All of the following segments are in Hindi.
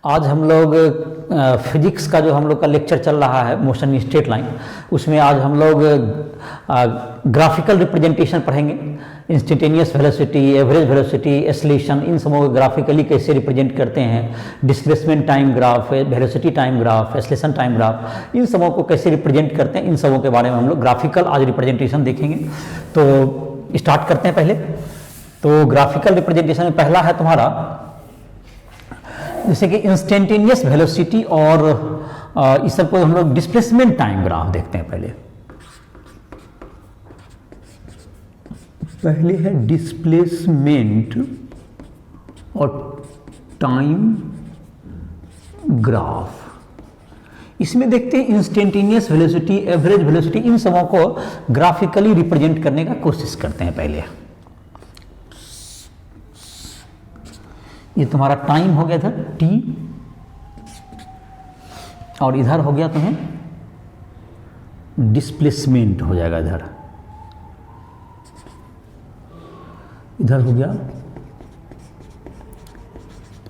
आज हम लोग फिजिक्स का जो हम लोग का लेक्चर चल रहा है मोशन इन स्ट्रेट लाइन, उसमें आज हम लोग ग्राफिकल रिप्रेजेंटेशन पढ़ेंगे। Instantaneous velocity, average velocity, acceleration, इन सबों को ग्राफिकली कैसे रिप्रेजेंट करते हैं, displacement time graph, velocity time graph, acceleration time graph, इन सबों को कैसे रिप्रेजेंट करते हैं, इन सबों के बारे में हम लोग ग्राफिकल आज रिप्रेजेंटेशन देखेंगे। तो स्टार्ट करते हैं पहले। तो ग्राफिकल रिप्रेजेंटेशन में पहला है तुम्हारा जैसे कि इंस्टेंटेनियस वेलोसिटी और इस सबको हम लोग डिस्प्लेसमेंट टाइम ग्राफ देखते हैं। पहले है डिस्प्लेसमेंट और टाइम ग्राफ। इसमें देखते हैं इंस्टेंटेनियस वेलोसिटी, एवरेज वेलोसिटी, इन सबों को ग्राफिकली रिप्रेजेंट करने का कोशिश करते हैं। पहले ये तुम्हारा टाइम हो गया इधर t, और इधर हो गया तुम्हें डिस्प्लेसमेंट हो जाएगा। इधर हो गया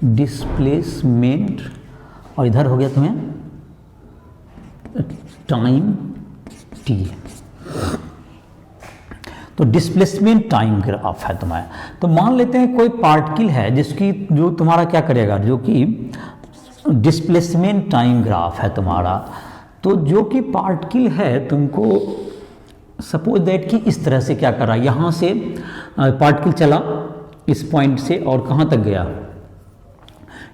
डिस्प्लेसमेंट और इधर हो गया तुम्हें टाइम t। तो डिस्प्लेसमेंट टाइम ग्राफ है तुम्हारा। तो मान लेते हैं कोई पार्टिकल है जिसकी जो तुम्हारा क्या करेगा, जो कि डिस्प्लेसमेंट टाइम ग्राफ है तुम्हारा। तो जो कि पार्टिकल है तुमको सपोज दैट कि इस तरह से क्या कर रहा है, यहाँ से पार्टिकल चला इस पॉइंट से और कहाँ तक गया,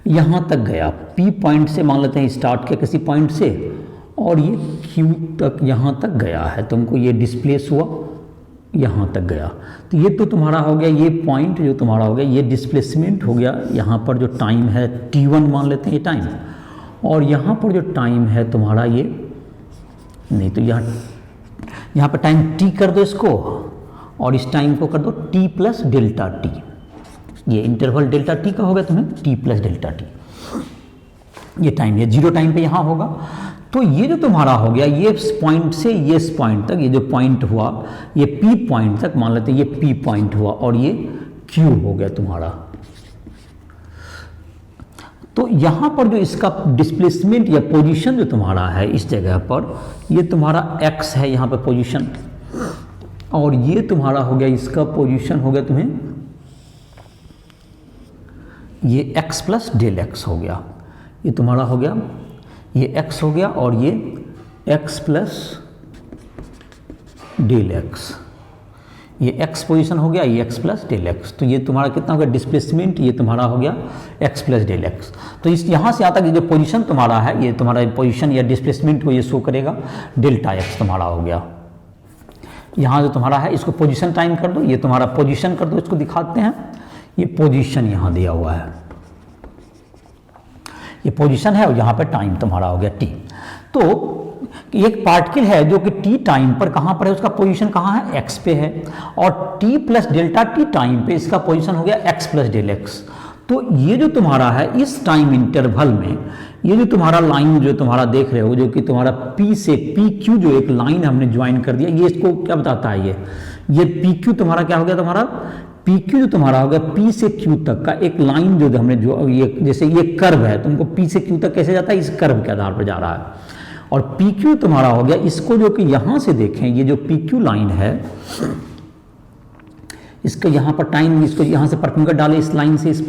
यहाँ तक गया। P पॉइंट से मान लेते हैं स्टार्ट किया किसी पॉइंट से और ये Q तक यहाँ तक गया है, तुमको ये डिस्प्लेस हुआ यहाँ तक गया। तो ये तो तुम्हारा हो गया, ये पॉइंट जो तुम्हारा हो गया ये डिस्प्लेसमेंट हो गया। यहाँ पर जो टाइम है t1 मान लेते हैं ये टाइम, और यहाँ पर जो टाइम है तुम्हारा ये नहीं, तो यहाँ पर टाइम t कर दो इसको, और इस टाइम को कर दो t प्लस डेल्टा t। ये इंटरवल डेल्टा t का हो गया तुम्हें t प्लस डेल्टा t। ये टाइम, ये जीरो टाइम पे यहाँ होगा। तो ये जो तुम्हारा हो गया ये पॉइंट से ये इस पॉइंट तक, ये जो पॉइंट हुआ ये P पॉइंट तक मान लेते हैं ये P पॉइंट हुआ, और ये Q हो गया तुम्हारा। तो यहाँ पर जो इसका डिस्प्लेसमेंट या पोजीशन जो तुम्हारा है इस जगह पर, ये तुम्हारा x है यहाँ पर पोजीशन, और ये तुम्हारा हो गया इसका पोजीशन हो गया तुम्हें ये x प्लस डेल x हो गया। ये तुम्हारा हो गया ये x हो गया, और ये x प्लस डेल x, ये x पोजीशन हो गया, ये x प्लस डेल x। तो ये तुम्हारा कितना हो गया डिस्प्लेसमेंट, ये तुम्हारा हो गया x प्लस डेल x। तो इस यहाँ से यहाँ तक जो पोजीशन तुम्हारा है, ये तुम्हारा पोजीशन या डिस्प्लेसमेंट को ये शो करेगा डेल्टा x तुम्हारा हो गया। यहाँ जो तुम्हारा है इसको पोजीशन टाइम कर दो, ये तुम्हारा पोजीशन कर दो, इसको दिखाते हैं। ये पोजीशन यहाँ दिया हुआ है, ये पोजीशन है, और यहाँ पर टाइम तुम्हारा हो गया t। तो एक पार्टिकल है जो कि t टाइम पर कहाँ पर है, उसका पोजीशन कहाँ है x पे है, और t plus delta t time पे इसका पोजीशन हो गया x प्लस डेल x। तो ये जो तुम्हारा है इस टाइम इंटरवल में, ये जो तुम्हारा लाइन जो तुम्हारा देख रहे हो, जो कि तुम्हारा P से PQ जो एक लाइन हमने ज्वाइन कर दिया, ये इसको क्या बताता है, ये PQ तुम्हारा क्या हो गया, तुम्हारा PQ जो तुम्हारा हो गया P से Q तक का एक लाइन जो हमने जो ये जैसे ये कर्व है, तुमको P से Q तक कैसे जाता है, इस कर्व के आधार पर जा रहा है। और PQ तुम्हारा हो गया, इसको जो कि यहाँ से देखें ये जो PQ लाइन है, इसका यहाँ पर टाइम, इसको यहाँ से परपेंडिकुलर डाले इस लाइन से इस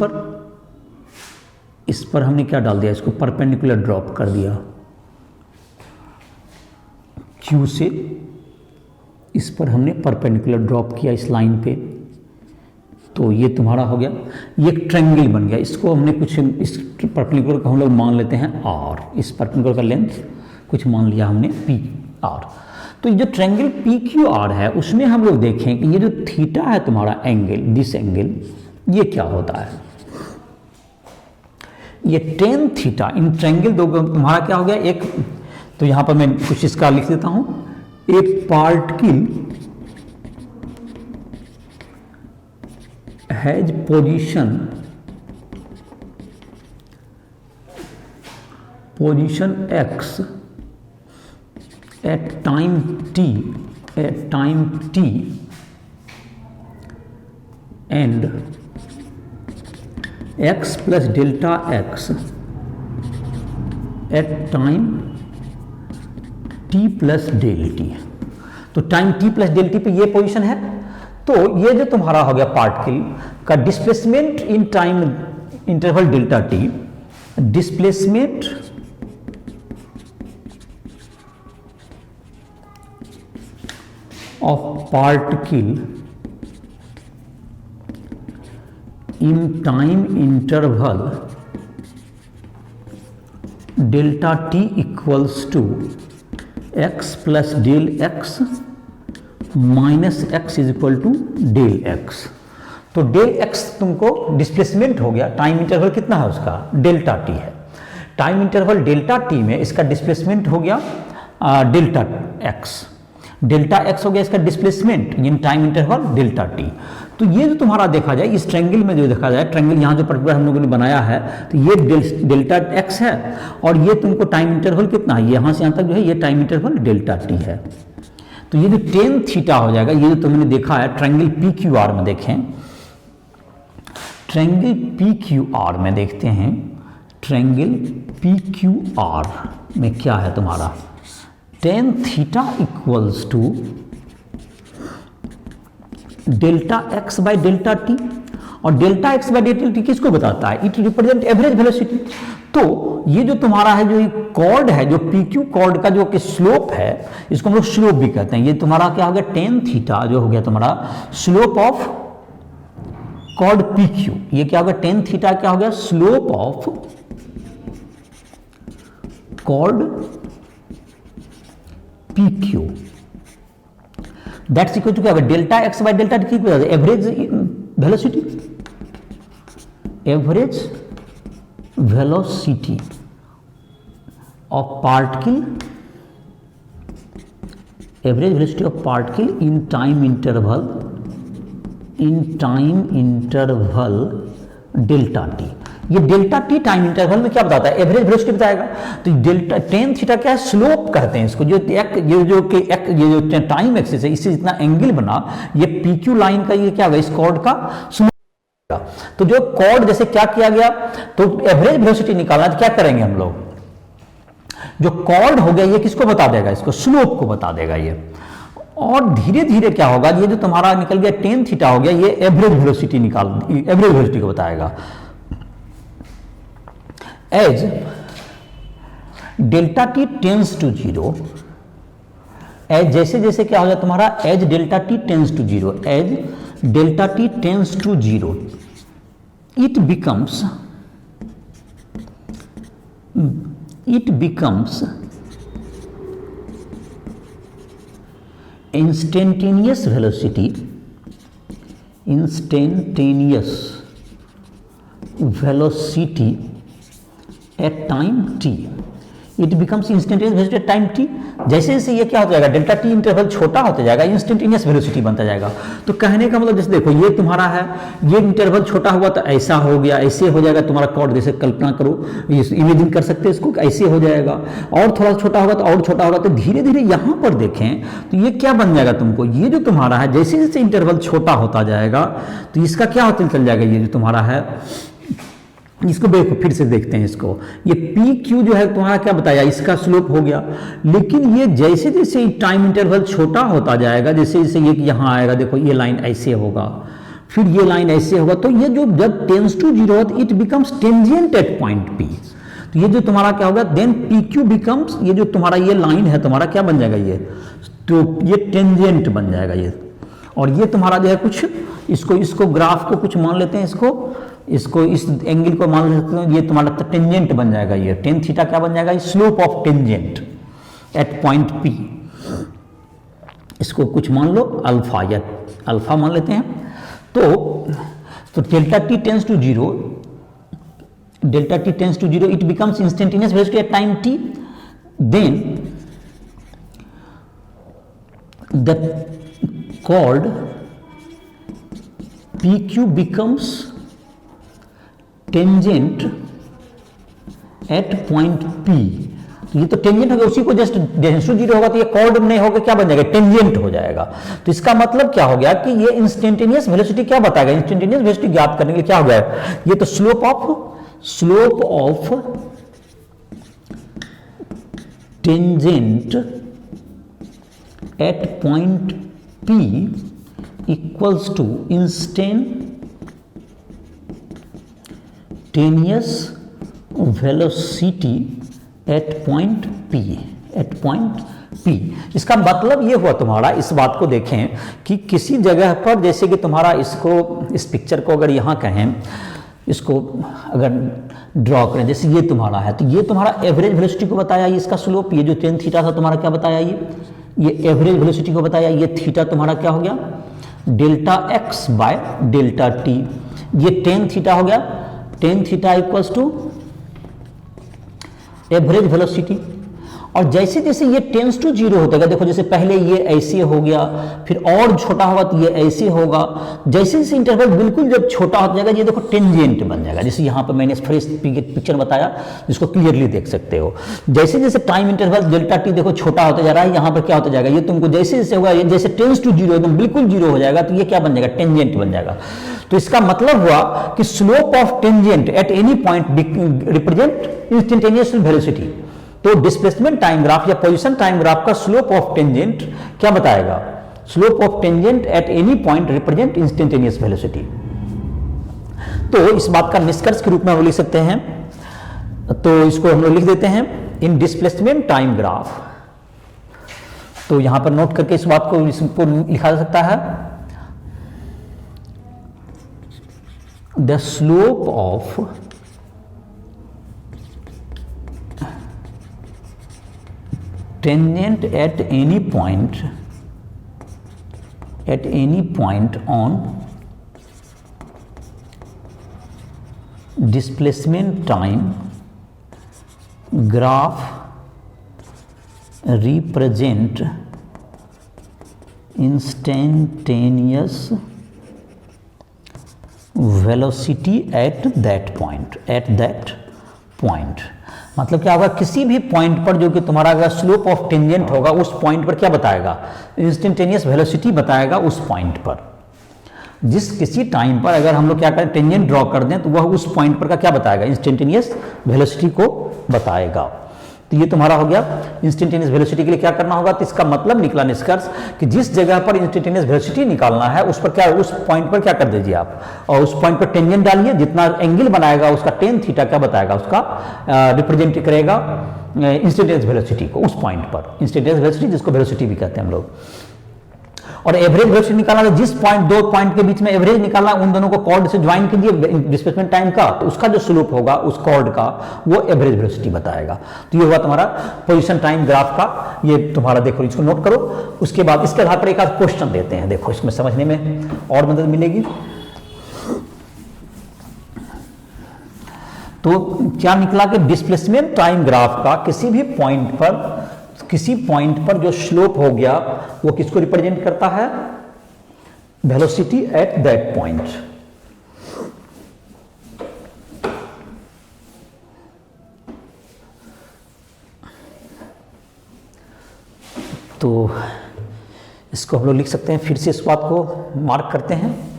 पर हमने क्या डाल दिया, इसको परपेंडिकुलर ड्रॉप कर दिया Q से, इस पर हमने परपेंडिकुलर ड्रॉप किया इस लाइन पे। तो ये तुम्हारा हो गया, ये एक ट्रायंगल बन गया। इसको हमने कुछ इस परपेंडिकुलर को हम लोग मान लेते हैं r, इस परपेंडिकुलर का लेंथ कुछ मान लिया हमने p r। तो ये जो ट्रायंगल PQR है उसमें हम लोग देखें कि ये जो थीटा है तुम्हारा एंगल, दिस एंगल, ये क्या होता है, ये tan थीटा। इन ट्रायंगल दो तुम्हारा क्या हो गया एक, तो यहाँ पर मैं कुछ इसका लिख देता हूँ। एक particle has position x at time t and x plus delta x at time t plus delta t. तो time t plus delta t पे ये पोजीशन है। तो ये जो तुम्हारा हो गया पार्टिकल का displacement in time interval delta t, displacement of particle in time interval delta t equals to x plus del x minus x is equal to del x. तो डेल एक्स तुमको डिस्प्लेसमेंट हो गया, टाइम इंटरवल कितना है उसका, डेल्टा टी है। टाइम इंटरवल डेल्टा टी में इसका डिस्प्लेसमेंट हो गया डेल्टा एक्स। डेल्टा एक्स हो गया इसका displacement in time interval delta T. तो ये जो तुम्हारा देखा जाए इस ट्रायंगल में जो देखा जाए, ट्रायंगल यहाँ जो पर्टिकुलर हम लोगों ने बनाया है, तो ये डेल्टा एक्स है और ये तुमको टाइम इंटरवल कितना है, यहाँ से यहाँ तक जो है ये टाइम इंटरवल डेल्टा टी है। तो ये जो टेन थीटा हो जाएगा, ये जो तुमने देखा है ट्रायंगल पी क्यू आर में, देखें ट्रायंगल पी क्यू आर में देखते हैं, ट्रायंगल पी क्यू आर में क्या है तुम्हारा, tan theta equals to delta x by delta t. और delta x by delta t किसको बताता है, इट रिप्रेजेंट एवरेज वेलोसिटी। तो ये जो तुम्हारा है, जो कॉर्ड है, जो पी क्यू कॉर्ड का जो कि स्लोप है, इसको हम लोग स्लोप भी कहते हैं। ये तुम्हारा क्या हो गया, टेन थीटा जो हो गया तुम्हारा slope of chord P Q. ये क्या हो गया, टेन थीटा क्या हो गया, slope of chord P Q. That's equal to क्या होगा, delta x by delta t की average velocity, average velocity of particle, average velocity of particle in time interval, in time interval delta t. ये डेल्टा टी टाइम इंटरवल में क्या बताता है, एवरेज वेलोसिटी बताएगा। तो डेल्टा टेन थीटा क्या है, स्लोप कहते हैं इसको। जो ये जो टाइम एक्सिस है, इससे जितना एंगल बना, ये पी क्यू लाइन का ये क्या होगा, इस कॉर्ड का स्लोप। तो जो कॉर्ड जैसे क्या किया गया, तो एवरेज वेलोसिटी निकालना तो क्या करेंगे हम लोग, जो कॉर्ड हो गया ये किसको बता देगा, इसको स्लोप को बता देगा ये। और धीरे धीरे क्या होगा, ये जो तुम्हारा निकल गया टेन थीटा हो गया, ये एवरेज वेलोसिटी एवरेज वेलोसिटी को बताएगा। As delta t tends to zero, as जैसे जैसे क्या हो जाए तुम्हारा, as delta t tends to zero, as delta t tends to zero, it becomes instantaneous velocity at time t, it becomes instantaneous velocity at time t। जैसे जैसे ये क्या होता जाएगा, डेल्टा टी इंटरवल छोटा होता जाएगा, इंस्टेंटेनियस वेलोसिटी बनता जाएगा। तो कहने का मतलब जैसे देखो, ये तुम्हारा है, ये इंटरवल छोटा हुआ तो ऐसा हो गया, ऐसे हो जाएगा तुम्हारा कॉर्ड, जैसे कल्पना करो, इमेजिन कर सकते हैं इसको, ऐसे हो जाएगा। और थोड़ा छोटा होगा तो और छोटा होगा। तो धीरे धीरे यहाँ पर देखें तो ये क्या बन जाएगा तुमको, ये जो तुम्हारा है, जैसे जैसे इंटरवल छोटा होता जाएगा तो इसका क्या होता चल जाएगा, ये जो तुम्हारा है, इसको देखो फिर से देखते हैं इसको, ये पी क्यू जो है तुम्हारा क्या बताया, इसका स्लोप हो गया। लेकिन ये जैसे जैसे टाइम इंटरवल छोटा होता जाएगा, जैसे जैसे ये यहाँ आएगा, देखो ये लाइन ऐसे होगा, फिर ये लाइन ऐसे होगा, तो ये जो जब tends to zero it becomes tangent at point P. तो ये जो तुम्हारा क्या होगा, देन पी क्यू बिकम्स, ये जो तुम्हारा ये लाइन है तुम्हारा क्या बन जाएगा, ये तो ये टेंजेंट बन जाएगा ये। और ये तुम्हारा जो है कुछ इसको ग्राफ को कुछ मान लेते हैं, इसको इस एंगल को मान लेते हैं, ये तुम्हारा टेंजेंट बन जाएगा। ये टेन थीटा क्या बन जाएगा, slope of tangent at point P. इसको कुछ मान लो अल्फा, या अल्फा मान लेते हैं। तो delta t tends to zero, delta t tends to zero, it becomes instantaneous velocity at time t. Then the chord PQ becomes tangent at point P। तो ये तो टेंजेंट हो गया, उसी को जस्ट टेंस टू जीरो होगा तो ये कॉर्ड नहीं होगा, क्या बन जाएगा, टेंजेंट हो जाएगा। तो इसका मतलब क्या हो गया कि ये इंस्टेंटेनियस वेलोसिटी क्या बताएगा, इंस्टेंटेनियस वेलोसिटी ज्ञात करने के लिए क्या हो गया, ये तो slope of tangent at point P equals to instantaneous velocity at point P। इसका मतलब ये हुआ तुम्हारा, इस बात को देखें कि किसी जगह पर, जैसे कि तुम्हारा इसको, इस पिक्चर को अगर यहाँ कहें, इसको अगर ड्रॉ करें, जैसे ये तुम्हारा है, तो ये तुम्हारा एवरेज वेलोसिटी को बताया, ये इसका स्लोप, ये जो टेन थीटा था तुम्हारा क्या बताया, ये एवरेज वेलोसिटी को बताया, ये थीटा तुम्हारा क्या हो गया, delta x by delta t, ये टेन थीटा हो गया, tan theta equals to average velocity. और जैसे जैसे ये टेंस टू जीरो होता है, देखो जैसे पहले ये ऐसे हो गया, फिर और छोटा होगा तो ये ऐसे होगा, जैसे जैसे इंटरवल बिल्कुल जब छोटा हो जाएगा, ये देखो टेंजेंट बन जाएगा, जैसे यहाँ पर मैंने फ्रेश पिक्चर बताया जिसको क्लियरली देख सकते हो। जैसे जैसे टाइम इंटरवल डेल्टा टी देखो छोटा होता जा रहा है, यहाँ पर क्या होता जाएगा, ये तुमको जैसे जैसे होगा, जैसे टेंस टू जीरो एकदम बिल्कुल जीरो हो जाएगा, तो ये क्या बन जाएगा, टेंजेंट बन जाएगा। तो इसका मतलब हुआ कि slope of tangent at any point represent instantaneous velocity. तो डिस्प्लेसमेंट टाइम ग्राफ या पोजीशन टाइम ग्राफ का स्लोप ऑफ टेंजेंट क्या बताएगा, slope of tangent at any point represent instantaneous velocity. तो इस बात का निष्कर्ष के रूप में हम लिख सकते हैं, तो इसको हम लोग लिख देते हैं इन डिस्प्लेसमेंट टाइम ग्राफ। तो यहां पर नोट करके इस बात को, इसको लिखा जा सकता है, the slope of tangent at any point on displacement time graph represent instantaneous velocity at that point। मतलब क्या होगा, किसी भी पॉइंट पर जो कि तुम्हारा अगर स्लोप ऑफ टेंजेंट होगा, उस पॉइंट पर क्या बताएगा, इंस्टेंटेनियस वेलोसिटी बताएगा उस पॉइंट पर। जिस किसी टाइम पर अगर हम लोग क्या करें, टेंजेंट ड्रॉ कर दें, तो वह उस पॉइंट पर का क्या बताएगा, इंस्टेंटेनियस वेलोसिटी को बताएगा। तो ये तुम्हारा हो गया इंस्टेंटेनियस वेलोसिटी के लिए क्या करना होगा। तो इसका मतलब निकला निष्कर्ष कि जिस जगह पर इंस्टेंटेनियस वेलोसिटी निकालना है, उस पर क्या, उस पॉइंट पर क्या कर दीजिए आप, और उस पॉइंट पर टेंजेंट डालिए, जितना एंगल बनाएगा उसका टेन थीटा क्या बताएगा, उसका रिप्रेजेंट करेगा इंस्टेंटेनियस वेलोसिटी को उस पॉइंट पर। इंस्टेंटेनियस वेलोसिटी जिसको वेलोसिटी भी कहते हैं हम लोग। और एवरेज वेलोसिटी निकालना है, जिस पॉइंट, दो पॉइंट के बीच में एवरेज निकालना, उन दोनों को कॉर्ड से ज्वाइन कीजिए डिस्प्लेसमेंट टाइम का, तो उसका जो स्लोप होगा उस कॉर्ड का, वो एवरेज वेलोसिटी बताएगा। तो ये हुआ तुम्हारा पोजीशन टाइम ग्राफ का, ये तुम्हारा देखो, इसको नोट करो। उसके बाद इसके आधार पर एक आध क्वेश्चन देते हैं, देखो इसमें समझने में और मदद मिलेगी। तो क्या निकला कि डिस्प्लेसमेंट टाइम ग्राफ का किसी भी पॉइंट पर जो स्लोप हो गया, वो किसको रिप्रेजेंट करता है, वेलोसिटी एट दैट पॉइंट। तो इसको हम लोग लिख सकते हैं, फिर से इस बात को मार्क करते हैं।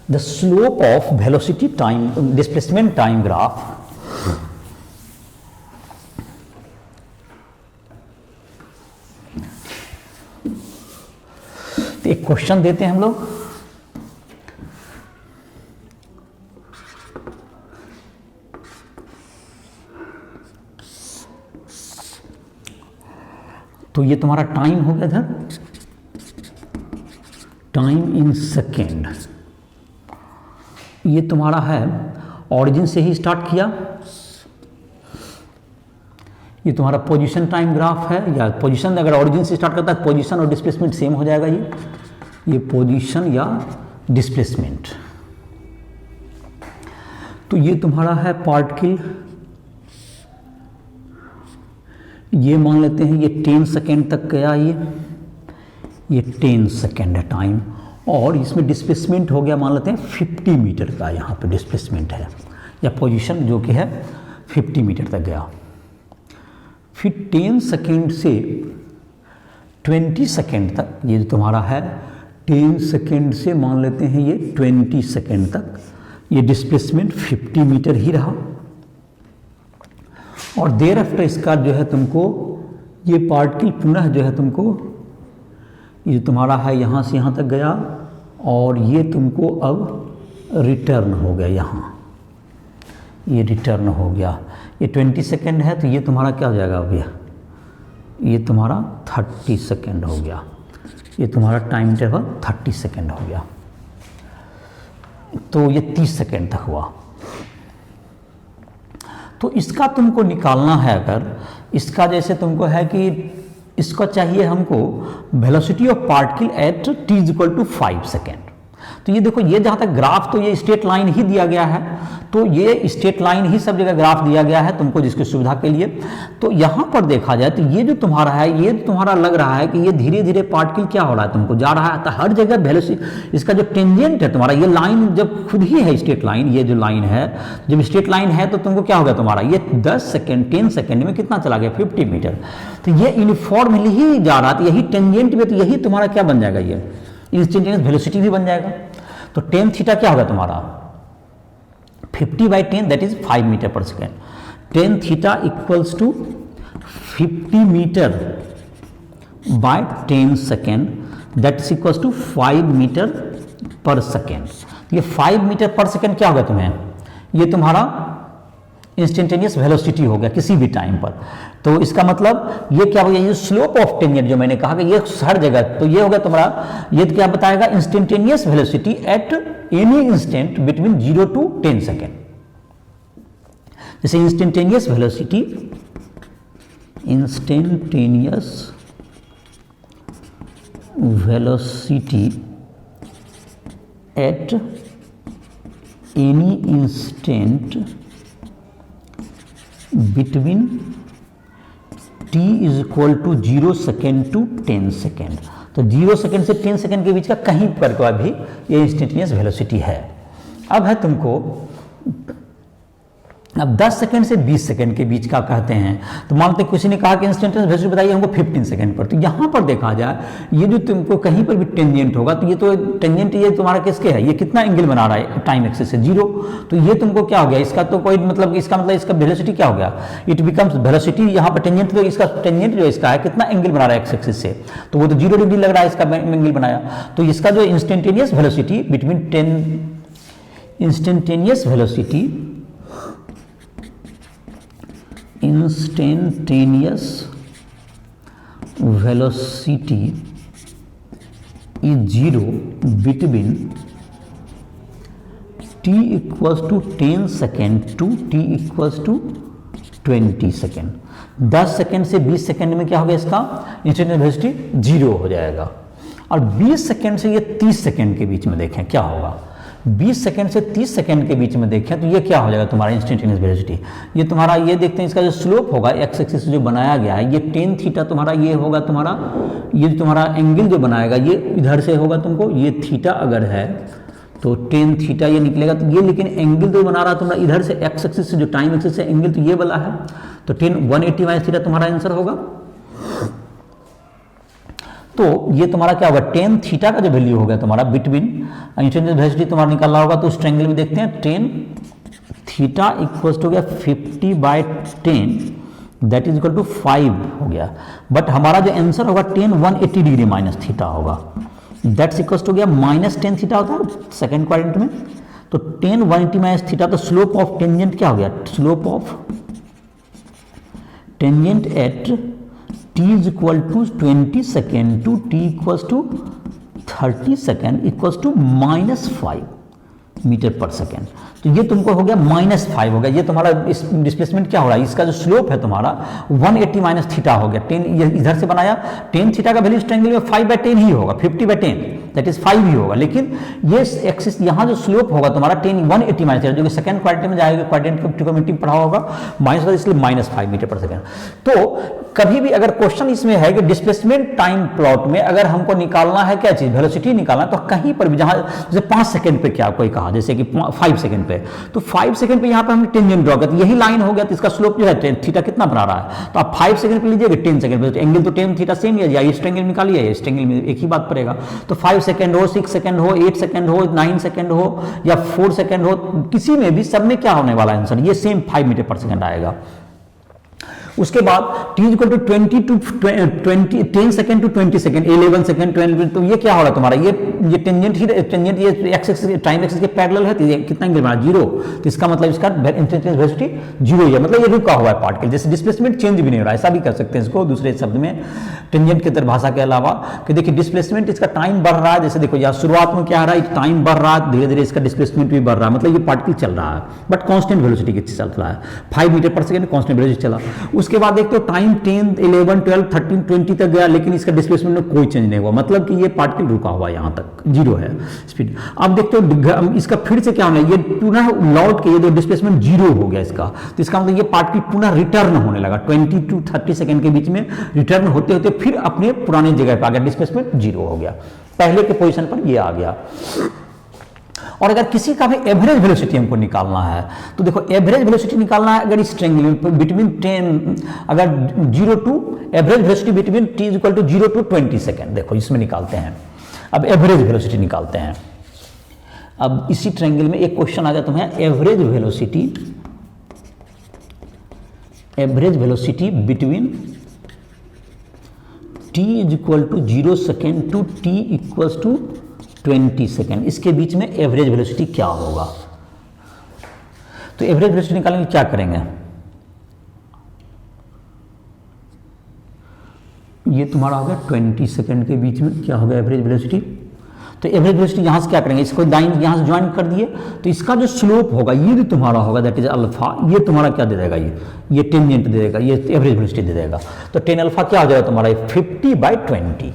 The slope of velocity time displacement time graph तो एक क्वेश्चन देते हैं हम लोग। तो ये तुम्हारा टाइम हो गया था, टाइम इन सेकेंड। ये तुम्हारा है ऑरिजिन से ही स्टार्ट किया, ये तुम्हारा पोजीशन टाइम ग्राफ है, या पोजीशन अगर ऑरिजिन से स्टार्ट करता है, पोजीशन और डिस्प्लेसमेंट सेम हो जाएगा। ये पोजीशन या डिस्प्लेसमेंट। तो ये तुम्हारा है पार्टिकल, ये मान लेते हैं ये 10 सेकेंड तक गया, ये 10 सेकेंड है टाइम, और इसमें डिस्प्लेसमेंट हो गया मान लेते हैं 50 मीटर का, यहाँ पे डिस्प्लेसमेंट है या पोजीशन जो कि है 50 मीटर तक गया। फिर 10 सेकेंड से 20 सेकेंड तक, ये जो तुम्हारा है 10 सेकेंड से मान लेते हैं ये 20 सेकेंड तक ये डिस्प्लेसमेंट 50 मीटर ही रहा। और देर आफ्टर इसका जो है तुमको ये पार्टिकल पुनः जो है तुमको ये तुम्हारा है यहाँ से यहाँ तक गया और ये तुमको अब रिटर्न हो गया, यहाँ ये रिटर्न हो गया। ये 20 सेकेंड है तो ये तुम्हारा क्या हो जाएगा अब ये तुम्हारा 30 सेकेंड हो गया। ये तुम्हारा टाइम टेबल 30 सेकेंड हो गया। तो ये 30 सेकेंड तक हुआ। तो इसका तुमको निकालना है, अगर इसका जैसे तुमको है कि इसका चाहिए हमको velocity of particle at t = 5 second. तो ये देखो, ये जहाँ तक ग्राफ तो ये स्ट्रेट लाइन ही दिया गया है, तो ये स्ट्रेट लाइन ही सब जगह ग्राफ दिया गया है तुमको जिसकी सुविधा के लिए। तो यहाँ पर देखा जाए तो ये जो तुम्हारा है, ये तुम्हारा लग रहा है कि ये धीरे धीरे पार्टिकल क्या हो रहा है तुमको जा रहा है। तो हर जगह वेलोसिटी, इसका जो टेंजेंट है तुम्हारा, ये लाइन जब खुद ही है स्ट्रेट लाइन, ये जो लाइन है जब स्ट्रेट लाइन है तो तुमको क्या होगा तुम्हारा, ये 10 सेकेंड 10 सेकेंड में कितना चला गया 50 मीटर। तो ये यूनिफॉर्मली ही जा रहा है, तो यही टेंजेंट में, तो यही तुम्हारा क्या बन जाएगा, ये इंस्टेंटेनियस वेलोसिटी भी बन जाएगा। तो टेन थीटा क्या होगा तुम्हारा 50/10 that is 5 metre per second. Tan theta equals to 50 metre by 10 second that is equals to 5 metre per second. ये 5 मीटर पर सेकेंड क्या होगा तुम्हें, ये तुम्हारा इंस्टेंटेनियस वेलोसिटी हो गया किसी भी टाइम पर। तो इसका मतलब ये क्या हो गया, ये स्लोप ऑफ टेंजेंट जो मैंने कहा कि ये हर जगह, तो ये हो गया तुम्हारा, ये क्या बताएगा instantaneous velocity at any instant between 0 to 10 second. जैसे instantaneous velocity at any instant between t = 0 second to 10 second. तो 0 सेकेंड से 10 सेकेंड के बीच का कहीं पर का भी ये इंस्टेंटेनियस वेलोसिटी है। अब है तुमको, अब 10 सेकेंड से 20 सेकेंड के बीच का कहते हैं। तो मानते किसी ने कहा कि इंस्टेंटेनियस वेलोसिटी बताइए हमको 15 सेकेंड पर। तो यहाँ पर देखा जाए ये जो तुमको कहीं पर भी टेंजेंट होगा, तो ये तो टेंजेंट ये तुम्हारा किसके है, ये कितना एंगल बना रहा है टाइम एक्सिस से 0। तो ये तुमको क्या हो गया, इसका तो कोई मतलब, इसका मतलब इसका वेलोसिटी क्या हो गया, इट बिकम्स वेलोसिटी यहाँ पर टेंजेंट, तो इसका टेंजेंट जो इसका है कितना एंगल बना रहा है एक्स एक्सिस से, तो वो तो 0 डिग्री लग रहा है इसका एंगल बनाया। तो इसका जो instantaneous velocity between 10 instantaneous velocity is 0 between t = 10 second to t = 20 second. 10 second से 20 सेकेंड में क्या होगा, इसका इंस्टेंटेनियस वेलोसिटी 0 हो जाएगा। और 20 सेकेंड से ये 30 सेकेंड के बीच में देखें क्या होगा, 20 सेकेंड से 30 सेकेंड के बीच में देखें तो ये क्या हो जाएगा तुम्हारा इंस्टेंटेनियस वेलोसिटी। ये तुम्हारा, ये देखते हैं इसका जो स्लोप होगा एक्स एक्सिस जो बनाया गया है, ये टेन थीटा तुम्हारा ये होगा तुम्हारा, ये तुम्हारा एंगल जो बनाएगा ये इधर से होगा तुमको, ये थीटा अगर है तो टेन थीटा ये निकलेगा। तो ये लेकिन एंगल जो बना रहा तुम्हारा इधर से एक्स एक्सिस से जो टाइम एक्सिस से एंगल तो ये वाला है, तो 180 - थीटा तुम्हारा आंसर होगा। तो ये तुम्हारा क्या होगा, टेन थीटा का जो वैल्यू होगा तुम्हारा बिटवीन इंस्टेंटेनियस वेलोसिटी तुम्हारा निकालना होगा। तो उस ट्रायंगल में देखते हैं, टेन थीटा इक्वल्स हो गया 50/10 दैट इज इक्वल टू 5 हो गया। बट हमारा जो आंसर होगा 180 डिग्री माइनस थीटा होगा, दैट्स इक्वल्स हो गया -10 थीटा होता है सेकेंड क्वाड्रेंट में। तो 180 - थीटा, तो स्लोप ऑफ टेंजेंट क्या हो गया, slope of tangent at t = 20 second to t = 30 second equals to -5 metre per second. तो ये तुमको हो गया -5 हो गया। ये तुम्हारा इस डिस्प्लेसमेंट क्या हो रहा है, इसका जो स्लोप है तुम्हारा 180 - थीटा हो गया। 10 ये इधर से बनाया, 10 थीटा का वैल्यू इस ट्रायंगल में 5/10 ही होगा, 50/10 दैट इज 5 ही होगा। लेकिन ये एक्सिस यहाँ जो स्लोप होगा तुम्हारा 180 - थीटा, जो कि सेकंड क्वाड्रेंट में जाएगा, क्वाड्रेंट को ट्रिग्नोमेट्री में पढ़ा होगा माइनस, इसलिए -5 मीटर पर सेकेंड। तो कभी भी अगर क्वेश्चन इसमें है कि डिस्प्लेसमेंट टाइम प्लॉट में अगर हमको निकालना है क्या चीज, वेलोसिटी निकालना, तो कहीं पर भी जहां जैसे 5 सेकेंड पे क्या कोई कहा, जैसे कि 5 सेकेंड पे पे, तो 5 सेकंड पे यहाँ पे हमने टेंजेंट ड्रॉ किया, तो यही लाइन हो गया, तो इसका स्लोप जो है थीटा कितना बना रहा है, तो आप 5 सेकंड पे लीजिएगा 10 सेकंड पे, तो एंगल तो टेन थीटा सेम ही है, या इस एंगल निकालिए, इस एंगल में एक ही बात पड़ेगा। तो 5 सेकंड हो, 6 सेकंड हो, 8 सेकंड हो, 9 सेकंड हो या 4 सेकंड हो, किसी में भी सब में क्या होने वाला आंसर, ये सेम 5 मीटर पर सेकंड आएगा। उसके बाद t equal to 20 to 20 10 second to 20 second, 11 second 12, तो ये क्या हो रहा है तुम्हारा, ये टेंजेंट ही टेंजेंट ये एक्सिस टाइम एक्सिस के पैरेलल है, तो ये कितना एंगल बना 0, तो इसका मतलब इसका इंस्टेंटेनियस वेलोसिटी 0 है, मतलब ये रुका हुआ है पार्टिकल, जैसे डिस्प्लेसमेंट चेंज भी नहीं हो रहा है, ऐसा भी कर सकते हैं इसको दूसरे शब्द में टेंजेंट की परिभाषा के अलावा, कि देखिए डिस्प्लेसमेंट इसका टाइम बढ़ रहा है, जैसे देखो यहाँ शुरुआत में क्या हो रहा है, टाइम बढ़ रहा है, धीरे धीरे इसका डिस्प्लेसमेंट भी बढ़ रहा है, मतलब ये पार्टिकल चल रहा है बट कांस्टेंट वेलोसिटी के चल रहा है, 5 metre per second constant velocity चला। उसके बाद देखते हो टाइम 10, 11, 12, 13, 20 तक गया, लेकिन इसका डिस्प्लेसमेंट में कोई चेंज नहीं हुआ, मतलब कि ये पार्टिकल रुका हुआ है, यहाँ तक 0 है स्पीड। अब देखते हो इसका फिर से क्या होना है, ये पुनः लौट के ये डिस्प्लेसमेंट 0 हो गया इसका, तो इसका मतलब ये पार्टिकल पुनः रिटर्न होने लगा, 20 टू 30 सेकंड के बीच में रिटर्न होते होते फिर अपने पुराने जगह पर आ गया, डिस्प्लेसमेंट 0 हो गया, पहले के पोजीशन पर ये आ गया। और अगर किसी का भी एवरेज वेलोसिटी हमको निकालना है, तो देखो एवरेज वेलोसिटी निकालना है, अगर इस ट्रायंगल बिटवीन 10 अगर 0 to average velocity between t equal to 0 to 20 second, देखो इसमें निकालते हैं, अब एवरेज वेलोसिटी निकालते हैं। अब इसी ट्रायंगल में एक क्वेश्चन आ गया तुम्हें, average velocity between t equal to 0 second to t equals to 20 second, इसके बीच में एवरेज वेलोसिटी क्या होगा। तो एवरेज वेलोसिटी निकालने के क्या करेंगे, ये तुम्हारा होगा 20 सेकेंड के बीच में क्या होगा एवरेज वेलोसिटी। तो एवरेज वेलोसिटी यहां से क्या करेंगे, इसको दाईं यहां से ज्वाइन कर दिए, तो इसका जो स्लोप होगा ये जो तुम्हारा होगा दैट इज अल्फा, ये तुम्हारा क्या दे देगा, ये टेंजेंट दे देगा, ये एवरेज वेलोसिटी दे देगा। तो 10 अल्फा क्या हो जाएगा तुम्हारा 50/20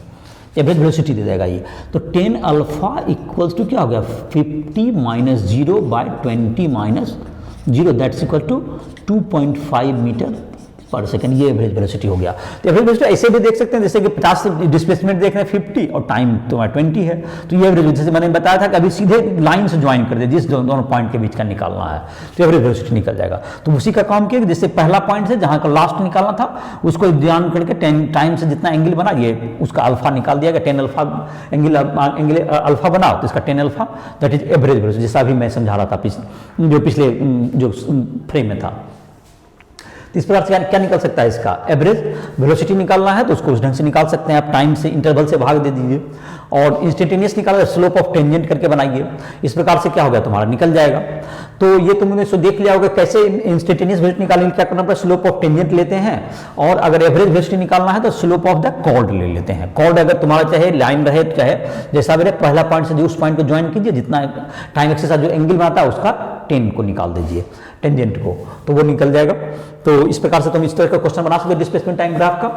एवरेज वेलोसिटी दे देगा ये। तो 10 अल्फा इक्वल्स टू क्या हो गया 50 minus 0/20 minus 0 that's equal to 2.5 metre per second, ये एवरेज वेलोसिटी हो गया। तो एवरेज वेलोसिटी ऐसे भी देख सकते हैं, जैसे कि 50 से डिस्प्लेसमेंट देख रहे हैं 50 और टाइम तुम्हारा 20 है, तो ये एवरेज, जैसे मैंने बताया था कि अभी सीधे लाइन से ज्वाइन कर दे, जिस दोनों पॉइंट के बीच का निकालना है, तो एवरेज वेलोसिटी निकल जाएगा। तो उसी का काम किया, जैसे पहला पॉइंट से जहां का लास्ट निकालना था उसको ध्यान करके 10 टाइम से जितना एंगल बना ये उसका अल्फा निकाल दिया गया, 10 अल्फा एंगल अल्फा बना, तो इसका 10 alpha that is average velocity, जैसा अभी मैं समझा रहा था जो पिछले जो फ्रेम में था। इस प्रकार से क्या निकल सकता है, इसका एवरेज वेलोसिटी निकालना है तो उसको उस ढंग से निकाल सकते हैं आप, टाइम से इंटरवल से भाग दे दीजिए और इंस्टेंटेनियस निकाला स्लोप ऑफ टेंजेंट करके बनाइए, इस प्रकार से क्या हो गया तुम्हारा निकल जाएगा। तो ये तुमने सो देख लिया होगा कैसे इंस्टेंटेनियस वेलोसिटी निकालने क्या करना पड़ता है, स्लोप ऑफ टेंजेंट लेते हैं, और अगर एवरेज वेलोसिटी निकालना है तो स्लोप ऑफ द कॉर्ड ले लेते हैं। कॉर्ड अगर तुम्हारा चाहे लाइन रहे चाहे जैसा भी रहे, पहला पॉइंट से उस पॉइंट को ज्वाइन कीजिए, जितना टाइम एक्सिस जो एंगल बनाता है उसका 10 को निकाल दीजिए टेंजेंट को, तो वो निकल जाएगा। तो इस प्रकार से तुम इस तरह का क्वेश्चन बना सकते हो डिस्प्लेसमेंट टाइम ग्राफ का,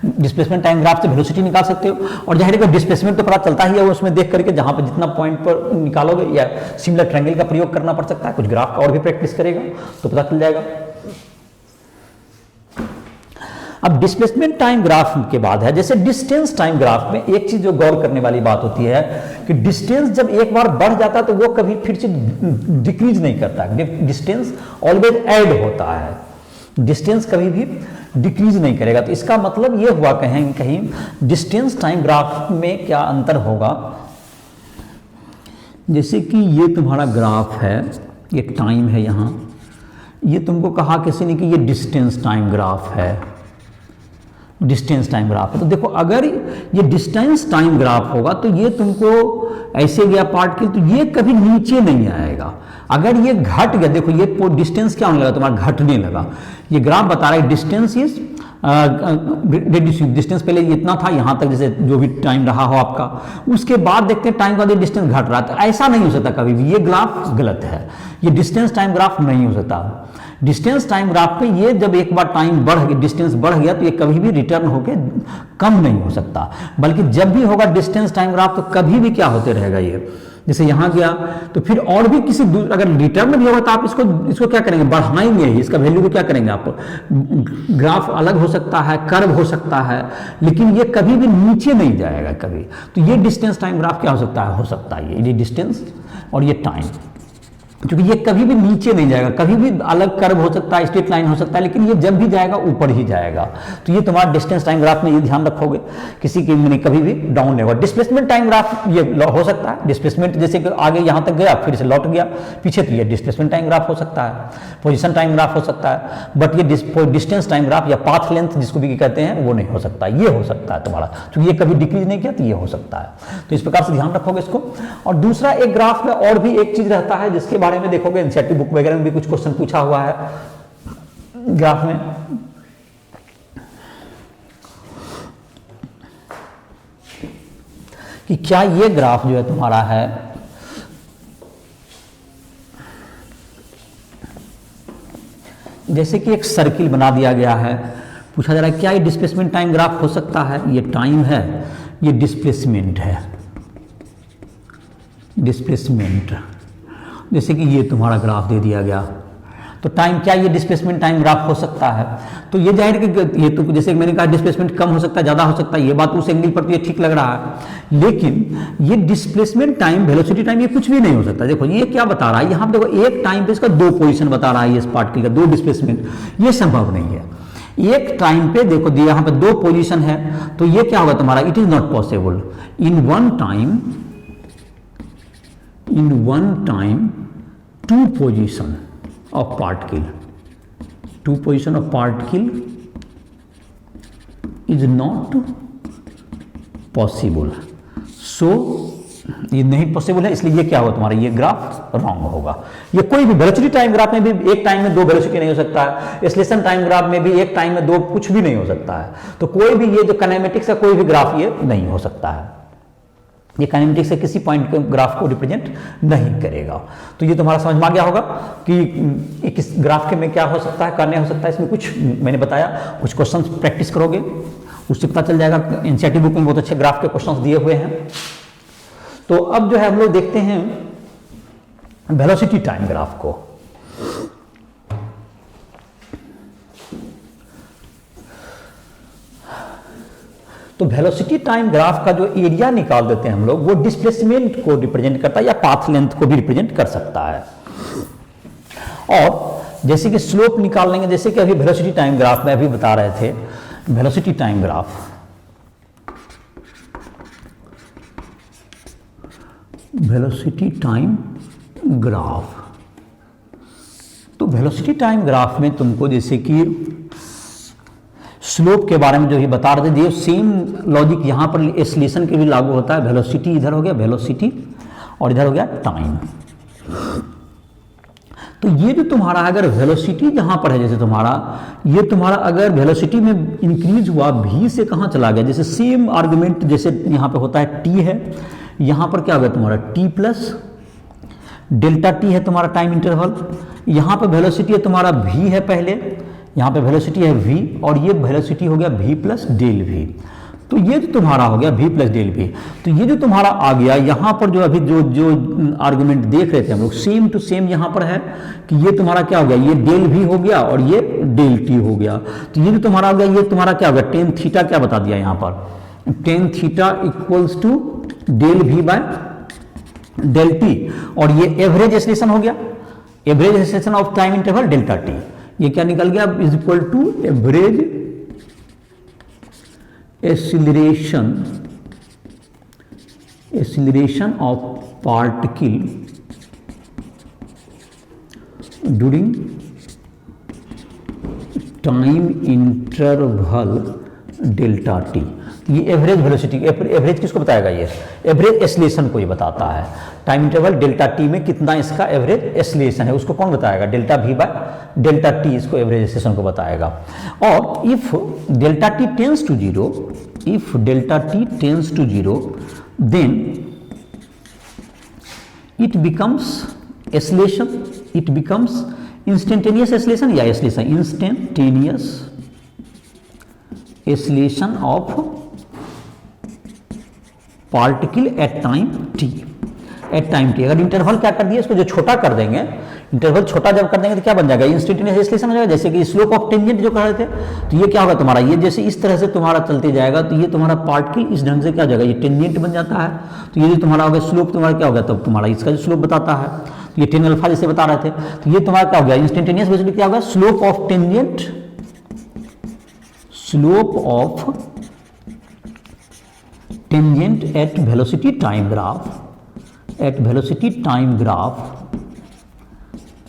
डिस्प्लेसमेंट टाइम ग्राफ से वेलोसिटी निकाल सकते हो। और जाहिर है डिस्प्लेसमेंट तो पता चलता ही है उसमें देख करके, जहां पे जितना पॉइंट पर निकालोगे, या सिमिलर ट्रायंगल का प्रयोग करना पड़ सकता है, कुछ ग्राफ का और भी प्रैक्टिस करेगा तो पता चल जाएगा। अब डिस्प्लेसमेंट टाइम ग्राफ के बाद है, जैसे डिस्टेंस टाइम ग्राफ में एक चीज जो गौर करने वाली बात होती है कि डिस्टेंस जब एक बार बढ़ जाता है तो वो कभी फिर से डिक्रीज नहीं करता, डिस्टेंस ऑलवेज ऐड होता है, डिस्टेंस कभी भी डिक्रीज नहीं करेगा। तो इसका मतलब ये हुआ कहीं डिस्टेंस टाइम ग्राफ में क्या अंतर होगा, जैसे कि ये तुम्हारा ग्राफ है, ये टाइम है, यहाँ ये तुमको कहा किसी ने कि ये डिस्टेंस टाइम ग्राफ है, डिस्टेंस टाइम ग्राफ है। तो देखो अगर ये डिस्टेंस टाइम ग्राफ होगा तो ये तुमको ऐसे गया पार्टिकल, तो ये कभी नीचे नहीं आएगा। अगर ये घट गया, देखो ये डिस्टेंस क्या होने लगा तुम्हारा, घटने लगा। ये ग्राफ बता रहा है डिस्टेंस इज डिस्टेंस पहले इतना था यहाँ तक, जैसे जो भी टाइम रहा हो आपका, उसके बाद देखते हैं टाइम का डिस्टेंस घट रहा है। तो ऐसा नहीं हो सकता कभी भी, ये ग्राफ गलत है, ये डिस्टेंस टाइम ग्राफ नहीं हो सकता। डिस्टेंस टाइम ग्राफ पे ये जब एक बार टाइम बढ़ गया, डिस्टेंस बढ़ गया, तो ये कभी भी रिटर्न होके कम नहीं हो सकता, बल्कि जब भी होगा डिस्टेंस टाइम ग्राफ तो कभी भी क्या होते रहेगा, ये जैसे यहाँ गया तो फिर और भी किसी अगर रिटर्न भी होगा तो आप इसको क्या करेंगे, बढ़ाएंगे ही, इसका वैल्यू को क्या करेंगे आप, ग्राफ अलग हो सकता है, कर्व हो सकता है, लेकिन ये कभी भी नीचे नहीं जाएगा कभी। तो ये डिस्टेंस टाइम ग्राफ क्या हो सकता है ये डिस्टेंस और ये टाइम, क्योंकि ये कभी भी नीचे नहीं जाएगा, कभी भी अलग कर्व हो सकता है, स्ट्रेट लाइन हो सकता है, लेकिन ये जब भी जाएगा ऊपर ही जाएगा। तो ये तुम्हारा डिस्टेंस टाइम ग्राफ में ये ध्यान रखोगे, किसी के में कभी भी डाउन नहीं होगा। डिस्प्लेसमेंट टाइम ग्राफ ये हो सकता है, डिस्प्लेसमेंट जैसे कि आगे यहाँ तक गया फिर से लौट गया पीछे, तो ये डिस्प्लेसमेंट टाइम ग्राफ हो सकता है, पोजीशन टाइम ग्राफ हो सकता है, बट ये डिस्टेंस टाइम ग्राफ या पाथ लेंथ जिसको भी कहते हैं वो नहीं हो सकता, ये हो सकता है तुम्हारा, क्योंकि ये कभी डिक्रीज नहीं किया तो ये हो सकता है। तो इस प्रकार से ध्यान रखोगे इसको। और दूसरा एक ग्राफ में और भी एक चीज रहता है जिसके बारे में देखोगे, एनसीईआरटी बुक वगैरह में भी कुछ क्वेश्चन पूछा हुआ है ग्राफ में, कि क्या ये ग्राफ जो है तुम्हारा है जैसे कि एक सर्किल बना दिया गया है, पूछा जा रहा है क्या ये डिस्प्लेसमेंट टाइम ग्राफ हो सकता है। ये टाइम है, ये डिस्प्लेसमेंट है, डिस्प्लेसमेंट, जैसे कि ये तुम्हारा ग्राफ दे दिया गया, तो टाइम क्या ये डिस्प्लेसमेंट टाइम ग्राफ हो सकता है। तो ये जाहिर कि ये तो जैसे मैंने कहा डिस्प्लेसमेंट कम हो सकता है, ज़्यादा हो सकता है, ये बात उस एंगल पर तो ये ठीक लग रहा है, लेकिन ये डिस्प्लेसमेंट टाइम, वेलोसिटी टाइम, ये कुछ भी नहीं हो सकता। देखो ये क्या बता रहा है, यहाँ पे देखो एक टाइम पे इसका दो पोजीशन बता रहा है, इस पार्टिकल का दो डिस्प्लेसमेंट, ये संभव नहीं है। एक टाइम पे देखो यहाँ पे दो पोजीशन है, तो ये क्या होगा तुम्हारा, it is not possible in one time, in one time two position of particle, two position of particle is not possible. So ये नहीं पॉसिबल है, इसलिए ये क्या होगा तुम्हारा, ये ग्राफ रॉन्ग होगा। ये कोई भी वेलोसिटी टाइम ग्राफ में भी एक टाइम में दो वेलोसिटी नहीं हो सकता है, एक्सेलरेशन टाइम ग्राफ में भी एक टाइम में दो कुछ भी नहीं हो सकता है। तो कोई भी ये जो काइनेमेटिक्स का कोई भी ग्राफ ये नहीं हो सकता है, ये काइनेमेटिक्स से किसी पॉइंट के ग्राफ को रिप्रेजेंट नहीं करेगा। तो ये तुम्हारा समझ में आ गया होगा कि किस ग्राफ के में क्या हो सकता है, करने हो सकता है। इसमें कुछ मैंने बताया, कुछ क्वेश्चंस प्रैक्टिस करोगे उससे पता चल जाएगा। एनसीईआरटी बुक में बहुत अच्छे ग्राफ के क्वेश्चंस दिए हुए हैं। तो अब जो है हम लोग देखते हैं वेलोसिटी टाइम ग्राफ को। तो वेलोसिटी टाइम ग्राफ का जो एरिया निकाल देते हैं हम लोग, वो डिस्प्लेसमेंट को रिप्रेजेंट करता है या पाथ लेंथ को भी रिप्रेजेंट कर सकता है। और जैसे कि स्लोप निकाल लेंगे, जैसे कि अभी वेलोसिटी टाइम ग्राफ में अभी बता रहे थे, velocity time graph, velocity time graph, तो वेलोसिटी टाइम ग्राफ में तुमको जैसे कि स्लोप के बारे में जो ही बता रहे थे, सेम लॉजिक यहाँ पर एक्सेलरेशन के भी लागू होता है। वेलोसिटी इधर हो गया वेलोसिटी, और इधर हो गया टाइम। तो ये जो तुम्हारा अगर वेलोसिटी जहाँ पर है, जैसे तुम्हारा ये तुम्हारा अगर वेलोसिटी में इंक्रीज हुआ, v से कहाँ चला गया, जैसे सेम आर्गुमेंट जैसे यहाँ पे होता है t है, यहाँ पर क्या होगा तुम्हारा t प्लस डेल्टा t है तुम्हारा टाइम इंटरवल। यहाँ पे वेलोसिटी है तुम्हारा v है पहले, यहाँ पे वेलोसिटी है v, और ये वेलोसिटी हो गया v प्लस डेल v। तो ये जो तुम्हारा हो गया v प्लस डेल v। तो ये जो तुम्हारा आ गया यहाँ पर जो अभी जो आर्गुमेंट देख रहे थे हम लोग, सेम टू सेम यहाँ पर है कि ये तुम्हारा क्या हो गया, ये डेल v हो गया और ये डेल t हो गया। तो ये जो तुम्हारा हो गया, ये तुम्हारा क्या हो गया, टेन थीटा क्या बता दिया यहाँ पर, tan theta equals to del v by del t, और ये एवरेज एक्सेलरेशन हो गया, average acceleration of time interval delta t। ये क्या निकल गया, is equal to average acceleration of particle during time interval delta t. ये एवरेज वेलोसिटी, एवरेज किसको बताएगा, ये एवरेज एक्सेलरेशन को ये बताता है। टाइम इंटरवल डेल्टा टी में कितना इसका एवरेज एक्सेलरेशन है उसको कौन बताएगा, delta v by delta t इसको एवरेज एक्सेलरेशन को बताएगा। और if delta t tends to zero, if delta t tends to zero, then it becomes acceleration, it becomes instantaneous acceleration या acceleration, instantaneous acceleration of particle at time t, at time t. अगर इंटरवल क्या कर दिया, इसको जो छोटा कर देंगे, इंटरवल छोटा जब कर देंगे तो क्या बन जाएगा, इंस्टेंटेनियस एक्सेलरेशन हो जाएगा। जैसे कि स्लोप ऑफ टेंजेंट जो कह रहे थे, तो ये क्या होगा तुम्हारा, ये जैसे इस तरह से तुम्हारा चलते जाएगा तो ये तुम्हारा पार्टिकल इस ढंग से क्या हो जाएगा, ये टेंजेंट बन जाता है। तो ये जो तुम्हारा होगा स्लोप तुम्हारा क्या होगा, तब तुम्हारा इसका जो स्लोप बताता है, तो ये टेन अल्फा जैसे बता रहे थे, तो ये तुम्हारा क्या हो गया, इंस्टेंटेनियस वेलोसिटी क्या होगा, slope of tangent, slope of tangent at velocity time graph, at velocity time graph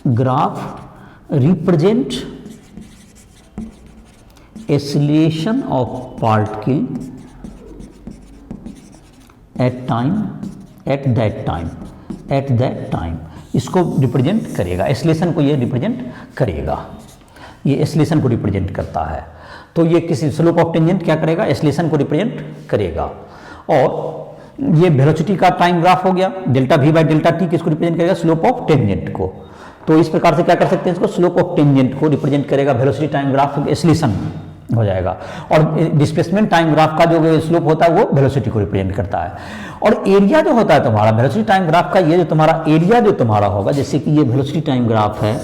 represent acceleration of particle at that time इसको रिप्रेजेंट करेगा, एक्सेलरेशन को ये रिप्रेजेंट करेगा, ये एक्सेलरेशन को रिप्रेजेंट करता है। तो ये किसी स्लोप ऑफ टेंजेंट क्या करेगा, एक्सेलरेशन को रिप्रेजेंट करेगा। और ये वेलोसिटी का टाइम ग्राफ हो गया, delta we by delta t किसको रिप्रेजेंट करेगा, स्लोप ऑफ टेंजेंट को। तो इस प्रकार से क्या कर सकते हैं, इसको स्लोप ऑफ टेंजेंट को रिप्रेजेंट करेगा, वेलोसिटी टाइम ग्राफ एक्सेलरेशन हो जाएगा। और डिस्प्लेसमेंट टाइम ग्राफ का जो स्लोप होता है वो वेलोसिटी को रिप्रेजेंट करता है। और एरिया जो होता है तुम्हारा वेलोसिटी टाइम ग्राफ का, ये जो तुम्हारा एरिया जो तुम्हारा होगा, जैसे कि ये वेलोसिटी टाइम ग्राफ है,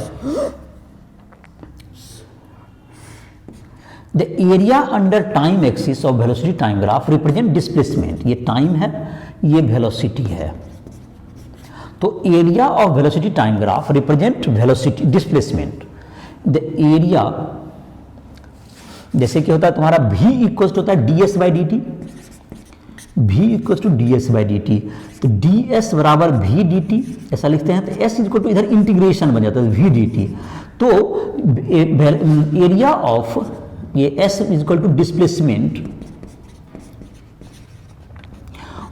the area under time axis of velocity time graph represent displacement, ये टाइम है, ये वेलोसिटी है। तो area of velocity time graph represent velocity displacement. The area जैसे कि होता है तुम्हारा v इक्वल होता है ds by d t, v equal to ds by d t, तो ds बराबर v डी टी ऐसा लिखते हैं। तो s इक्वल टू इधर इंटीग्रेशन बन जाता है v डी टी। तो एरिया ऑफ ये s इक्वल टू डिस्प्लेसमेंट,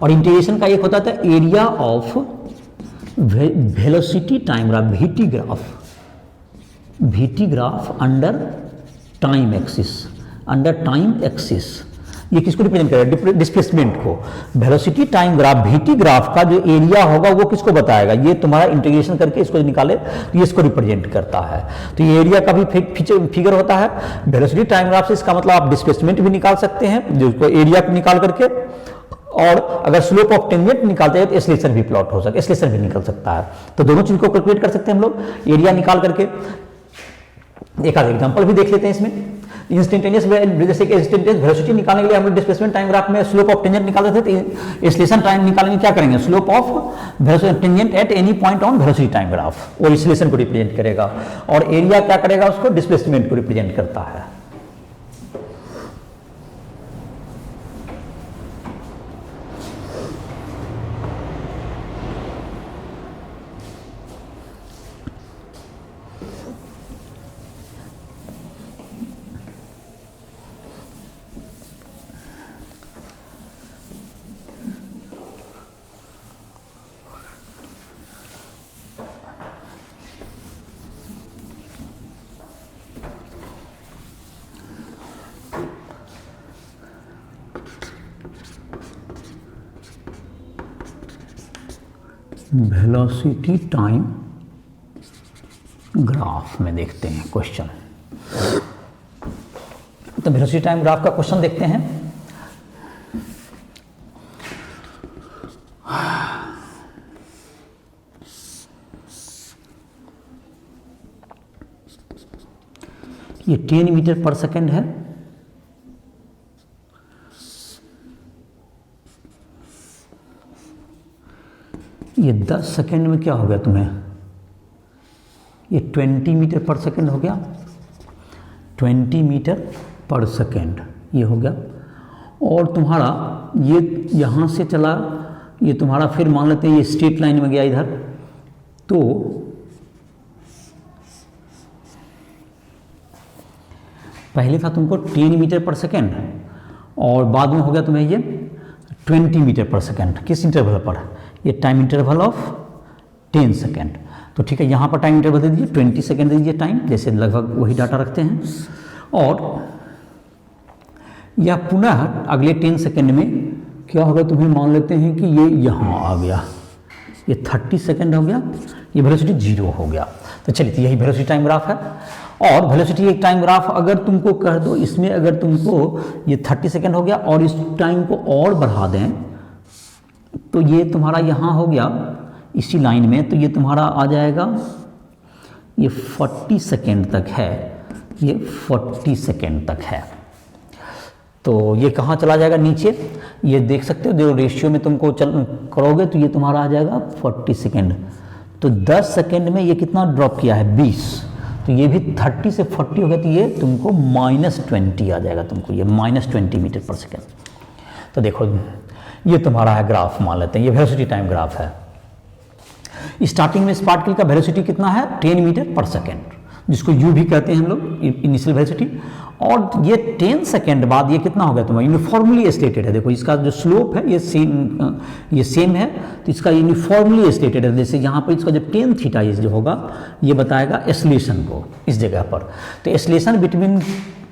और इंटीग्रेशन का एक होता था area of velocity time graph, vt graph under time axis, under time axis. ये किसको रिप्रेजेंट करेगा, डिस्प्लेसमेंट को। Velocity time graph vt graph का जो एरिया होगा वो किसको बताएगा, ये तुम्हारा इंटीग्रेशन करके इसको निकाले तो ये इसको रिप्रेजेंट करता है। तो ये एरिया का भी फिगर होता है वेलोसिटी टाइम ग्राफ से। इसका मतलब आप डिस्प्लेसमेंट भी निकाल सकते हैं, जिसको एरिया को निकाल करके, और अगर स्लोप ऑफ टेंजेंट निकालते हैं तो एक्सेलरेशन भी प्लॉट हो सकता है, एक्सेलरेशन भी निकल सकता है। तो दोनों चीज को कैलकुलेट कर सकते हैं हम लोग एरिया निकाल करके। एक आध एग्जांपल भी देख लेते हैं इसमें। इंस्टेंटेनियस जैसे कि इंस्टेंटेनियस वेलोसिटी निकालने के लिए हम लोग डिस्प्लेसमेंट टाइम ग्राफ में स्लोप ऑफ टेंजेंट निकालते थे, तो एक्सेलरेशन टाइम निकालने क्या करेंगे, slope of velocity tangent at any point on velocity time graph, वो एक्सेलरेशन को रिप्रेजेंट करेगा। और एरिया क्या करेगा, उसको डिस्प्लेसमेंट को रिप्रेजेंट करता है। वेलोसिटी टाइम ग्राफ में देखते हैं क्वेश्चन। तो वेलोसिटी टाइम ग्राफ का क्वेश्चन देखते हैं। ये 10 मीटर पर सेकेंड है, ये 10 सेकेंड में क्या हो गया तुम्हें, ये 20 मीटर पर सेकेंड हो गया, 20 मीटर पर सेकेंड ये हो गया। और तुम्हारा ये यहाँ से चला, ये तुम्हारा फिर मान लेते हैं ये स्ट्रेट लाइन में गया इधर, तो पहले था तुमको 10 मीटर पर सेकेंड और बाद में हो गया तुम्हें ये 20 मीटर पर सेकेंड। किस इंटरवल पर, ये टाइम इंटरवल ऑफ 10 सेकेंड। तो ठीक है, यहाँ पर टाइम इंटरवल दे दीजिए 20 सेकेंड दे दीजिए टाइम, जैसे लगभग वही डाटा रखते हैं। और या पुनः अगले 10 सेकेंड में क्या होगा, तुम्हें मान लेते हैं कि ये यहाँ आ गया, ये 30 सेकेंड हो गया, ये वेलोसिटी 0 हो गया। तो चलिए, तो यही वेलोसिटी टाइम ग्राफ है। और वेलोसिटी एक टाइम ग्राफ अगर तुमको कह दो, इसमें अगर तुमको ये 30 सेकेंड हो गया और इस टाइम को और बढ़ा दें तो ये तुम्हारा यहाँ हो गया इसी लाइन में, तो ये तुम्हारा आ जाएगा ये 40 सेकेंड तक है, ये 40 सेकेंड तक है। तो ये कहाँ चला जाएगा, नीचे। ये देख सकते हो, जो रेशियो में तुमको करोगे तो ये तुम्हारा आ जाएगा 40 सेकेंड। तो 10 सेकेंड में ये कितना ड्रॉप किया है, 20। तो ये भी 30 से 40 हो गया, तो ये तुमको -20 आ जाएगा तुमको, ये -20 मीटर पर सेकेंड। तो देखो ये तुम्हारा है ग्राफ, मान लेते हैं ये वेलोसिटी टाइम ग्राफ है। स्टार्टिंग में इस पार्टिकल का वेलोसिटी कितना है, 10 मीटर पर सेकेंड, जिसको यू भी कहते हैं हम लोग, इनिशियल वेलोसिटी। और ये 10 सेकेंड बाद ये कितना हो गया तुम्हारा, यूनिफॉर्मली स्टेटेड है। देखो इसका जो स्लोप है ये सेम है, तो इसका यूनिफॉर्मली स्टेटेड है। जैसे यहाँ पर इसका जो टेन थीटा जो होगा ये बताएगा एस्लेशन को इस जगह पर। तो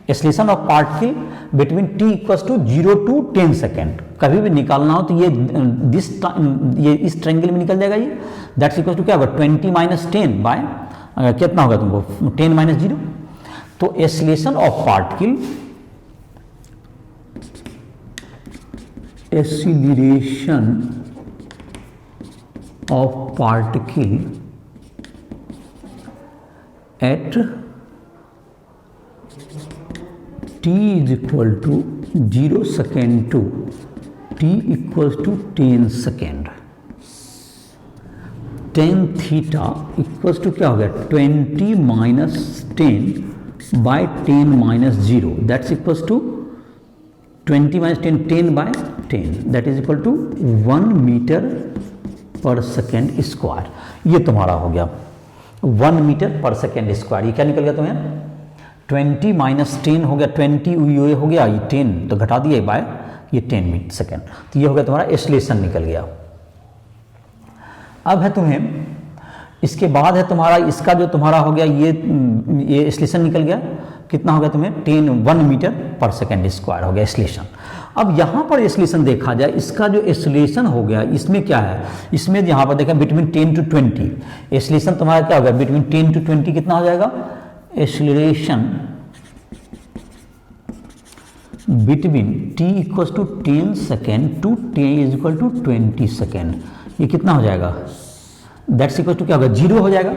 acceleration of particle between t equals to 0 to 10 second कभी भी निकालना हो तो ये इस ट्रायंगल में निकल जाएगा, ये दैट्स इक्वल टू क्या होगा, 20 - 10 बाय कितना होगा तुमको, 10 - 0। तो acceleration of particle, acceleration of particle at t is equal to 0 second to t equals to 10 second, tan theta equals to क्या हो गया, 20 - 10 by 10 - 0 that's equals to 20 - 10 10 by 10 that is equal to 1 metre per second square. ये तुम्हारा हो गया 1 मीटर पर सेकेंड स्क्वायर। ये क्या निकल गया तुम्हें, 20 - 10 हो गया, 20 ये हो गया, ये 10 तो घटा दिए बाय ये 10 मीटर सेकेंड। तो ये हो गया तुम्हारा एस्लेशन निकल गया। अब है तुम्हें इसके बाद है तुम्हारा इसका जो तुम्हारा हो गया ये एस्लेशन निकल गया, कितना हो गया तुम्हें 1 मीटर पर सेकेंड स्क्वायर हो गया एस्लेशन। अब यहाँ पर एस्लेशन देखा जाए, इसका जो एस्लेशन हो गया इसमें क्या है, इसमें यहाँ पर देखा बिटवीन 10 to 20 एस्लेशन तुम्हारा क्या हो गया, बिटवीन 10 to 20 कितना हो जाएगा, acceleration between t equals to 10 second to t is equal to 20 second. ये कितना हो जाएगा, दैट्स इक्वल टू क्या होगा, 0 हो जाएगा।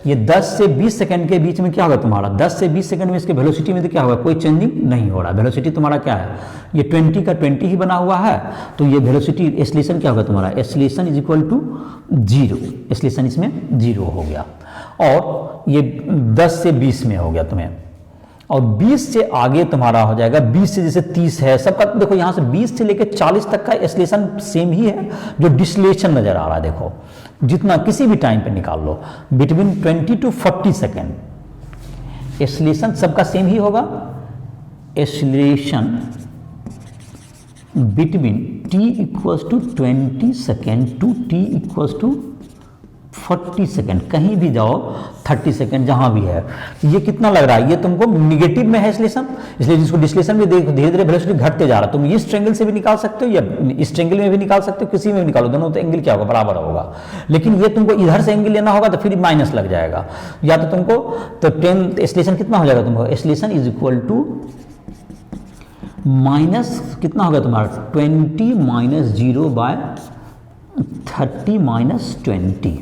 ये 10 से 20 सेकेंड के बीच में क्या होगा तुम्हारा, 10 से 20 सेकेंड में इसके वेलोसिटी में तो क्या होगा, कोई चेंजिंग नहीं हो रहा। वेलोसिटी तुम्हारा क्या है, ये 20 का 20 ही बना हुआ है, तो ये वेलोसिटी एक्सीलरेशन क्या होगा तुम्हारा, acceleration is equal to 0, acceleration इसमें 0 हो गया। और ये 10 से 20 में हो गया तुम्हें, और 20 से आगे तुम्हारा हो जाएगा, 20 से जैसे 30 है सबका, देखो यहाँ से 20 से लेकर 40 तक का एक्सीलरेशन सेम ही है। जो डिस्लेशन नजर आ रहा है देखो, जितना किसी भी टाइम पे निकाल लो, बिटवीन 20 to 40 सेकेंड एक्सीलरेशन सबका सेम ही होगा। Acceleration between t equals to 20 second to t equals to 40 second, कहीं भी जाओ 30 सेकेंड जहां भी है, ये कितना लग रहा है, ये तुमको निगेटिव में है एक्सीलरेशन, इसलिए जिसको डिस्लेशन में धीरे धीरे वेलोसिटी घटते जा रहा है। तुम इस ट्रायंगल से भी निकाल सकते हो या इस ट्रायंगल में भी निकाल सकते हो, किसी में भी निकालो, दोनों तो एंगल क्या होगा, बराबर होगा। लेकिन ये तुमको इधर से एंगल लेना होगा तो फिर माइनस लग जाएगा, या तो तुमको तो 10 एक्सीलरेशन कितना हो जाएगा तुमको, acceleration is equal to minus कितना होगा तुम्हारा 20 - 0 बाय 30 - 20,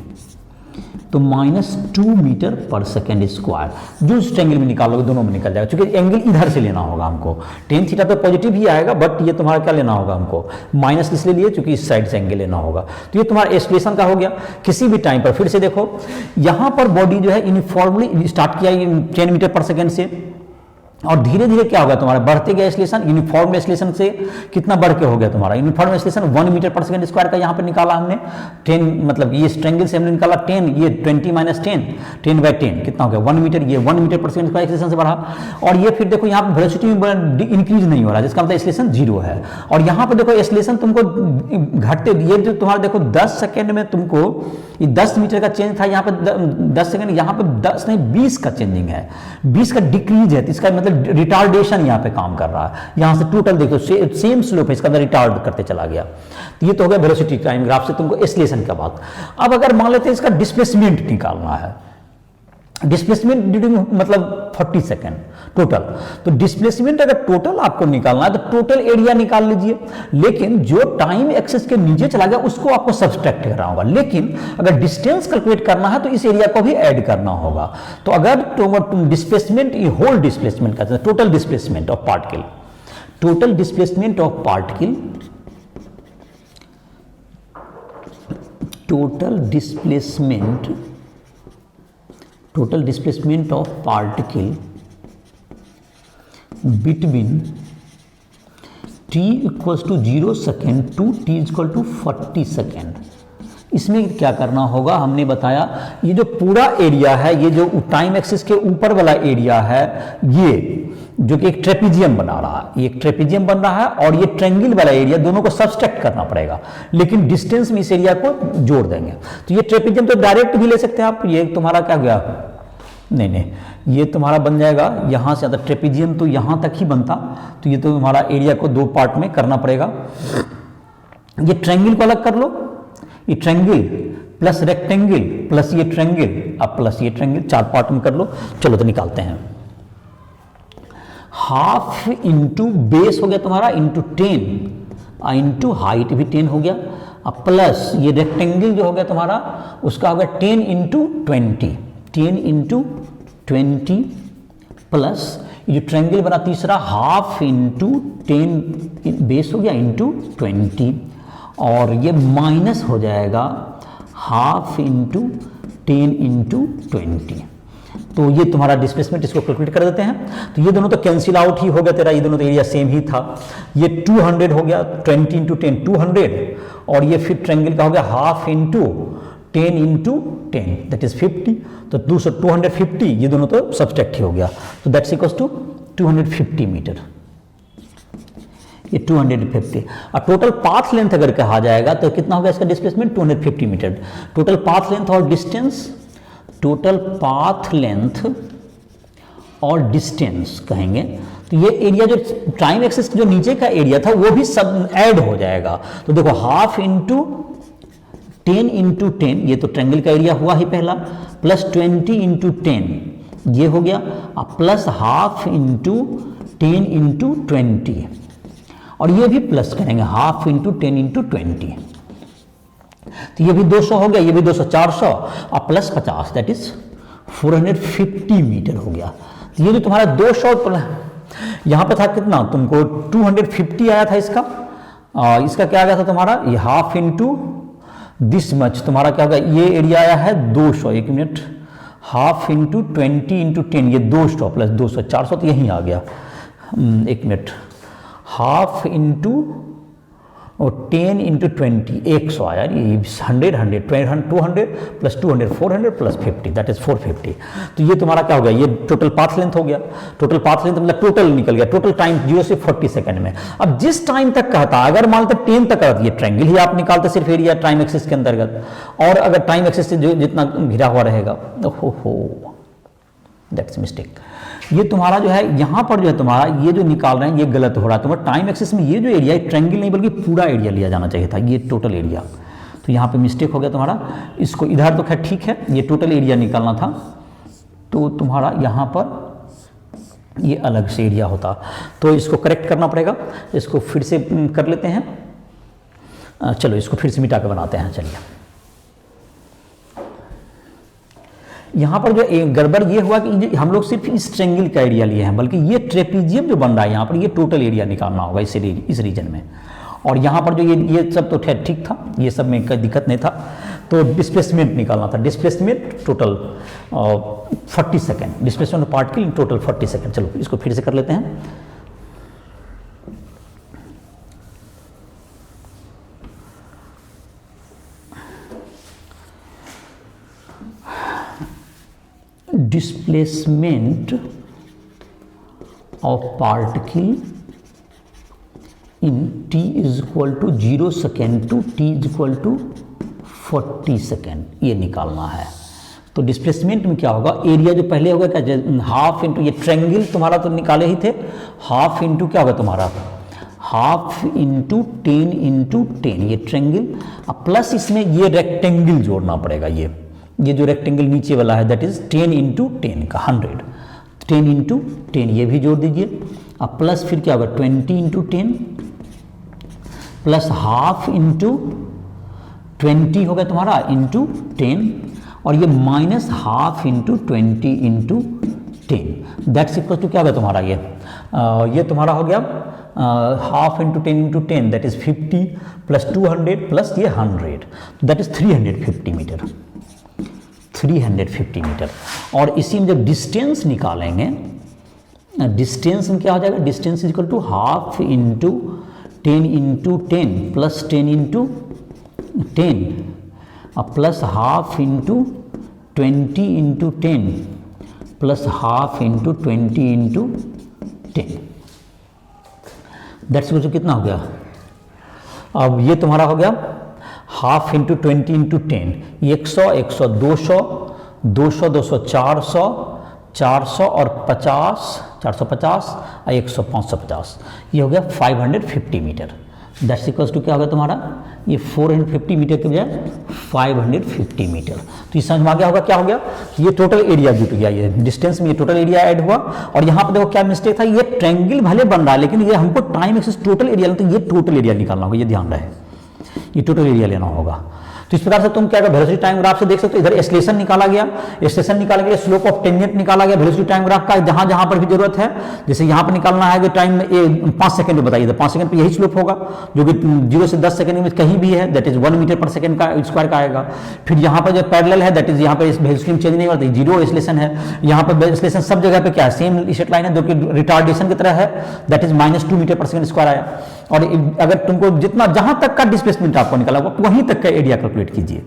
तो -2 मीटर पर सेकेंड स्क्वायर। जो इस ट्रायंगल में निकालोगे दोनों में निकल जाएगा, क्योंकि एंगल इधर से लेना होगा हमको। tan थीटा तो पॉजिटिव ही आएगा, बट ये तुम्हारा क्या लेना होगा हमको, माइनस इसलिए लिए क्योंकि इस साइड से एंगल लेना होगा। तो ये तुम्हारा एक्सीलरेशन का हो गया। किसी भी टाइम पर फिर से देखो, यहाँ पर बॉडी जो है यूनिफॉर्मली स्टार्ट किया 10 मीटर पर सेकेंड से, और धीरे धीरे क्या होगा तुम्हारा, बढ़ते गया एक्सीलरेशन, यूनिफॉर्म एक्सीलरेशन से कितना बढ़ के हो गया तुम्हारा, uniform acceleration 1 metre per second square का यहाँ पे निकाला हमने 10, मतलब ये ट्रायंगल से हमने निकाला 10, ये 20 - 10 10 बाय 10 कितना हो गया 1 मीटर, ये 1 metre per second square acceleration से बढ़ा। और ये फिर देखो यहाँ पर वेलोसिटी में इंक्रीज नहीं हो रहा, जिसका मतलब एक्सीलरेशन 0 है। और यहाँ पर देखो एक्सीलरेशन तुमको घटते, ये जो तुम्हारा देखो 10 सेकेंड में तुमको ये 10 मीटर का चेंज था, यहाँ पे 10 सेकेंड, यहाँ पे 10 नहीं 20 का चेंजिंग है, 20 का डिक्रीज है। तो इसका मतलब रिटार्डेशन यहाँ पे काम कर रहा है। यहाँ से टोटल देखो सेम स्लोप है, इसका अंदर रिटार्ड करते चला गया। तो ये तो हो गया वेलोसिटी टाइम ग्राफ से तुमको एक्सीलरेशन का बात। अब अगर मान लेते हैं इसका डिस्प्लेसमेंट निकालना है, डिस्प्लेसमेंट ड्यूरिंग मतलब 40 सेकेंड टोटल। तो डिस्प्लेसमेंट अगर टोटल आपको निकालना है तो टोटल एरिया निकाल लीजिए, लेकिन जो टाइम एक्सेस के नीचे चला गया उसको आपको सब्सट्रैक्ट करना होगा। लेकिन अगर डिस्टेंस कैलकुलेट करना है तो इस एरिया को भी ऐड करना होगा। तो अगर तुम डिस्प्लेसमेंट, ये होल डिस्प्लेसमेंट कहते हैं, total displacement of particle, total displacement of particle, total displacement of particle between t equals to 0 second to t equal to 40 second. इसमें क्या करना होगा, हमने बताया ये जो पूरा एरिया है, ये जो टाइम एक्सिस के ऊपर वाला एरिया है, ये जो कि एक ट्रेपीजियम बना रहा है, ये एक ट्रेपीजियम बन रहा है, और ये ट्रायंगल वाला एरिया, दोनों को सब्सट्रैक्ट करना पड़ेगा, लेकिन डिस्टेंस में इस एरिया को जोड़ देंगे। तो ये ट्रेपीजियम तो डायरेक्ट भी ले सकते हैं आप, ये तुम्हारा क्या गया, नहीं, ये तुम्हारा बन जाएगा यहाँ से, अगर ट्रेपीजियम तो यहाँ तक ही बनता, तो ये तो तुम्हारा एरिया को दो पार्ट में करना पड़ेगा। ये ट्रायंगल को अलग कर लो, ये ट्रायंगल प्लस रेक्टेंगल प्लस ये ट्रायंगल अब प्लस ये ट्रायंगल, चार पार्ट में कर लो। चलो तो निकालते हैं। हाफ इंटू बेस हो गया तुम्हारा इंटू 10 इंटू हाइट भी 10 हो गया, अब प्लस ये रेक्टेंगल जो हो गया तुम्हारा उसका हो गया 10 इंटू 20, 10 इंटू 20 प्लस ये जो ट्रायंगल बना तीसरा हाफ इंटू 10 बेस हो गया इंटू 20, और ये माइनस हो जाएगा हाफ इंटू 10 इंटू 20। तो ये तुम्हारा डिस्प्लेसमेंट, इसको कैलकुलेट कर देते हैं। तो ये दोनों तो कैंसिल आउट ही हो गया तेरा, ये दोनों तो एरिया सेम ही था। ये 200 हो गया, 20 इंटू 10 200, और ये फिर ट्रायंगल का हो गया half into 10 into 10 that is 50। तो 250, ये दोनों तो सब्सट्रैक्ट ही हो गया, तो दैट्स इक्वल्स टू 250 मीटर, ये 250। और टोटल पाथ लेंथ अगर कहा जाएगा तो कितना होगा इसका displacement, 250 metre. Total path length और डिस्टेंस, टोटल पाथ लेंथ और डिस्टेंस कहेंगे, तो ये एरिया जो टाइम एक्सिस जो नीचे का एरिया था वो भी सब ऐड हो जाएगा। तो देखो हाफ इंटू 10 इंटू 10, ये तो ट्रायंगल का एरिया हुआ ही पहला, प्लस 20 इंटू 10 ये हो गया, अब प्लस हाफ इंटू 10 इंटू 20, और ये भी प्लस करेंगे हाफ इंटू 10 इंटू 20, तो ये भी 200 हो गया, ये भी 200, 400 और प्लस 50 दैट इज 450 मीटर हो गया। तो ये जो तुम्हारा 200 यहाँ पे था कितना, तुमको 250 आया था इसका, इसका क्या आ गया था तुम्हारा, ये हाफ इंटू दिस मच तुम्हारा क्या होगा, ये एरिया आया है 200, एक मिनट, हाफ इंटू 20 इंटू 10, ये 200 प्लस 200 400, तो यहीं आ गया, एक मिनट, हाफ इंटू और 10 इंटू 20 100 आया, ये 100 200 प्लस 200 400 प्लस 50 दैट इज 450। तो ये तुम्हारा क्या हो गया, ये टोटल पाथ लेंथ हो गया। टोटल पाथ लेंथ मतलब टोटल निकल गया, टोटल टाइम 0 से 40 सेकंड में। अब जिस टाइम तक कहता, अगर मान लो 10 तक कहता, ये ट्रायंगल ही आप निकालते सिर्फ एरिया टाइम एक्सिस के अंतर्गत, और अगर टाइम एक्सिस से जो जितना घिरा हुआ रहेगा, हो दैट्स मिस्टेक। ये तुम्हारा जो है यहाँ पर जो है तुम्हारा ये जो निकाल रहे हैं ये गलत हो रहा है। तुम्हारा टाइम एक्सिस में ये जो एरिया है ट्रायंगल नहीं बल्कि पूरा एरिया लिया जाना चाहिए था, ये टोटल एरिया। तो यहाँ पे मिस्टेक हो गया तुम्हारा, इसको इधर तो खैर ठीक है, ये टोटल एरिया निकालना था, तो तुम्हारा यहाँ पर ये अलग से एरिया होता, तो इसको करेक्ट करना पड़ेगा। इसको फिर से कर लेते हैं, चलो इसको फिर से मिटा के बनाते हैं। चलिए यहाँ पर जो गड़बड़ ये हुआ कि हम लोग सिर्फ इस ट्रायंगल का एरिया लिए हैं, बल्कि ये ट्रेपीजियम जो बन रहा है यहाँ पर, ये टोटल एरिया निकालना होगा इस रीजन में। और यहाँ पर जो ये सब तो ठीक था, ये सब में कोई दिक्कत नहीं था, तो डिस्प्लेसमेंट निकालना था। Displacement total 40 second, displacement particle total 40 second. चलो इसको फिर से कर लेते हैं। Displacement of particle in t is equal to 0 second to t is equal to 40 second, ये निकालना है। तो डिस्प्लेसमेंट में क्या होगा, एरिया जो पहले होगा क्या, हाफ इंटू ये ट्रायंगल तुम्हारा तो निकाले ही थे, हाफ इंटू क्या होगा तुम्हारा, हाफ इंटू 10 इंटू 10 ये ट्रायंगल, प्लस इसमें ये रेक्टेंगल जोड़ना पड़ेगा, ये ये जो रेक्टेंगल नीचे वाला है दैट इज 10 इंटू 10 का 100, 10 इंटू 10 ये भी जोड़ दीजिए। अब प्लस फिर क्या होगा 20 इंटू 10 प्लस हाफ इंटू 20 हो गया तुम्हारा इंटू 10, और ये minus half into 20 into 10 that's equal to क्या होगा तुम्हारा ये तुम्हारा हो गया half into 10 into 10 that is 50 plus 200 plus ये 100 दैट इज 350 मीटर, 350 मीटर। और इसी में जब डिस्टेंस निकालेंगे, डिस्टेंस में क्या हो जाएगा, distance is equal to half into 10 into 10 plus 10 into 10 और plus half into 20 into 10 plus half into 20 into 10 that's equal to कितना हो गया। अब ये तुम्हारा हो गया हाफ इंटू 20 इंटू 10, 100 100 200 200 200 400 400 और 50 450 और 100 550, ये हो गया 550 मीटर। दैट्स इक्वल्स टू क्या होगा तुम्हारा, ये 450 मीटर के बजाय 550 मीटर। तो ये समझ में आ गया होगा क्या हो गया, ये टोटल एरिया जुट गया, ये डिस्टेंस में ये टोटल एरिया ऐड हुआ। और यहाँ पर देखो क्या मिस्टेक था, ये ट्रायंगल भले बन रहा है लेकिन ये हमको टाइम एक्सिस टोटल एरिया, तो ये टोटल एरिया निकालना होगा, ये ध्यान रहे, ये टोटल एरिया लेना होगा। तो इस प्रकार से तुम क्या वेलोसिटी टाइम ग्राफ से देख सकते हो, इधर एक्सेलरेशन निकाला गया, एक्सेलरेशन निकाला गया, स्लोप ऑफ टेंजेंट निकाला गया, वेलोसिटी टाइम ग्राफ का जहां जहां पर भी जरूरत है, जैसे यहां पर निकालना है कि टाइम 5 सेकंड में बताइए, 5 सेकंड पे यही स्लोप होगा जो कि 0 से 10 सेकंड में कहीं भी है that is 1 metre per second का स्क्वायर का आएगा। फिर यहाँ पर जो पैरेलल है दैट इज यहाँ पर वेलोसिटी में चेंज नहीं होता, जीरो एक्सेलरेशन है, यहाँ पर एक्सेलरेशन सब जगह पे क्या है सेम स्ट्रेट लाइन है जो कि रिटार्डेशन की तरह है that is -2 metre per second square आया। और अगर तुमको जितना जहां तक का डिस्प्लेसमेंट आपको निकाला वहीं तक का एरिया कैलकुलेट कीजिए।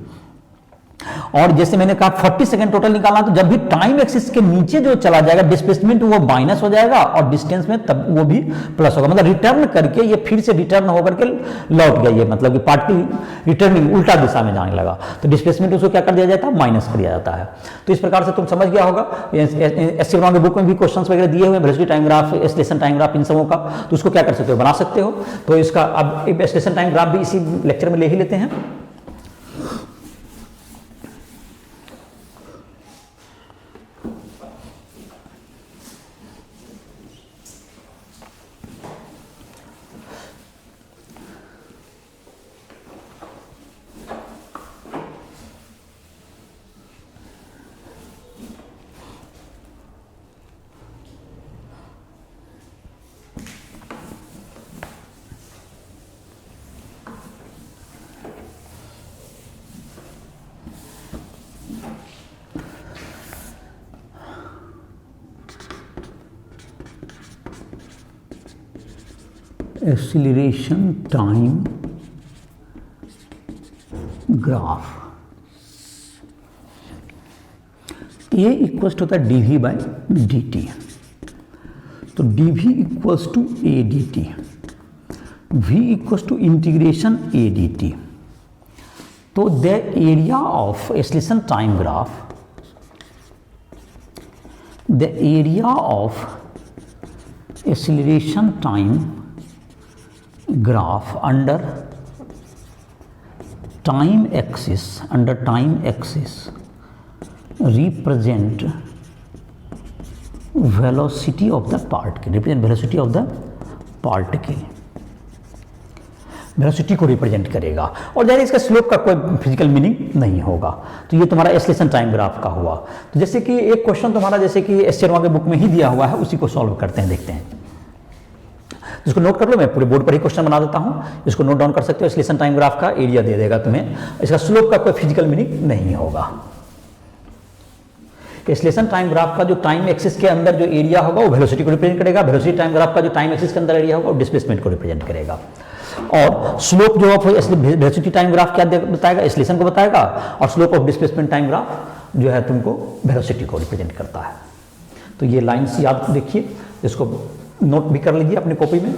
और जैसे मैंने कहा 40 सेकंड टोटल निकालना, तो जब भी टाइम एक्सिस के नीचे जो चला जाएगा डिस्प्लेसमेंट वो माइनस हो जाएगा और डिस्टेंस में तब वो भी प्लस होगा, मतलब रिटर्न करके ये फिर से रिटर्न होकर के लौट गया, ये मतलब कि पार्टिकल रिटर्निंग उल्टा दिशा में जाने लगा, तो डिस्प्लेसमेंट उसको क्या कर दिया जाता है, माइनस कर दिया जाता है। तो इस प्रकार से तुम समझ गया होगा, एससी के बुक में भी क्वेश्चन वगैरह दिए हुए हैं velocity time graph, acceleration time graph इन सबों का, तो उसको क्या कर सकते हो, बना सकते हो। तो इसका अब एक्सेलरेशन टाइम ग्राफ भी इसी लेक्चर में ले ही लेते हैं। Acceleration time graph, a equals to होता है d v by d t, तो d v equals to a d t, v equals to integration a d t. तो the area of acceleration time graph, the area of acceleration time graph under time axis represent velocity of the particle, velocity को रिप्रेजेंट करेगा। और जाहिर इसका स्लोप का कोई फिजिकल मीनिंग नहीं होगा। तो ये तुम्हारा एक्सेलरेशन टाइम ग्राफ का हुआ। तो जैसे कि एक क्वेश्चन तुम्हारा जैसे कि एस शर्मा के बुक में ही दिया हुआ है, उसी को सॉल्व करते हैं, देखते हैं। इसको नोट कर लो, मैं पूरे बोर्ड पर ही क्वेश्चन बना देता हूं, इसको नोट डाउन कर सकते हो। एक्सेलरेशन टाइम ग्राफ का एरिया दे देगा तुम्हें, इसका स्लोप का कोई फिजिकल मीनिंग नहीं होगा। एक्सेलरेशन टाइम ग्राफ का जो टाइम एक्सिस के अंदर जो एरिया होगा वो वेलोसिटी को रिप्रेजेंट करेगा, वेलोसिटी टाइम ग्राफ का जो टाइम एक्सिस के अंदर एरिया होगा वो डिस्प्लेसमेंट को रिप्रेजेंट करेगा। और स्लोप जो वेलोसिटी टाइम ग्राफ क्या बताएगा, एक्सेलरेशन को बताएगा, और slope of displacement time graph जो है तुमको वेलोसिटी को रिप्रेजेंट करता है। तो ये लाइन्स याद देखिए, इसको नोट भी कर लीजिए अपनी कॉपी में।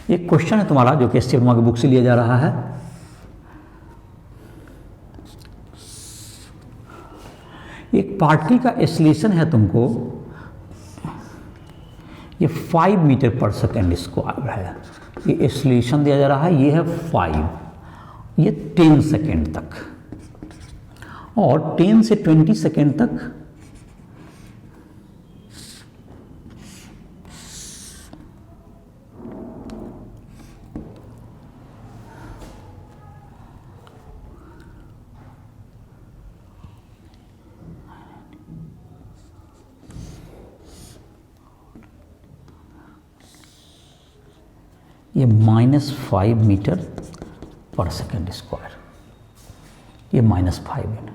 एक क्वेश्चन है तुम्हारा जो कि एस शर्मा की बुक से लिया जा रहा है। एक पार्टिकल का एक्सेलरेशन है तुमको, ये 5 मीटर पर सेकेंड स्क्वायर है, ये एक्सेलरेशन दिया जा रहा है, ये है 5, ये 10 सेकेंड तक, और 10 से 20 सेकेंड तक ये -5 मीटर पर सेकेंड स्क्वायर, ये -5 है।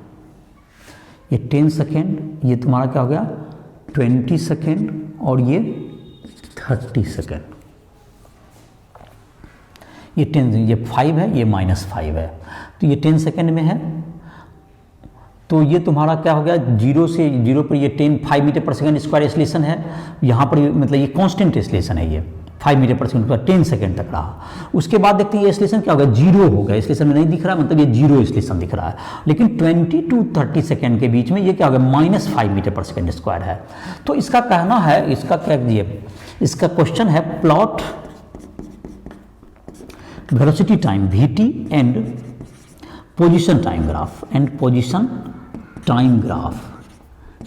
ये 10 सेकेंड, ये तुम्हारा क्या हो गया 20 सेकेंड, और ये 30 सेकेंड। ये 10, ये 5 है, ये -5 है, तो ये 10 सेकेंड में है। तो ये तुम्हारा क्या हो गया, 0 से 0 पर ये 5 metre per second square acceleration है। यहाँ पर मतलब ये कांस्टेंट एक्सीलरेशन है, ये 5 मीटर पर सेकेंड पर 10 सेकेंड तक रहा। उसके बाद देखते हैं ये एक्सीलरेशन क्या होगा, 0 होगा। एक्सीलरेशन में नहीं दिख रहा, मतलब ये 0 एक्सीलरेशन दिख रहा है। लेकिन 20 to 30 सेकेंड के बीच में ये क्या होगा, -5 मीटर पर सेकेंड स्क्वायर है। तो इसका कहना है, इसका क्या दिए, इसका क्वेश्चन है plot velocity time vt and position time graph,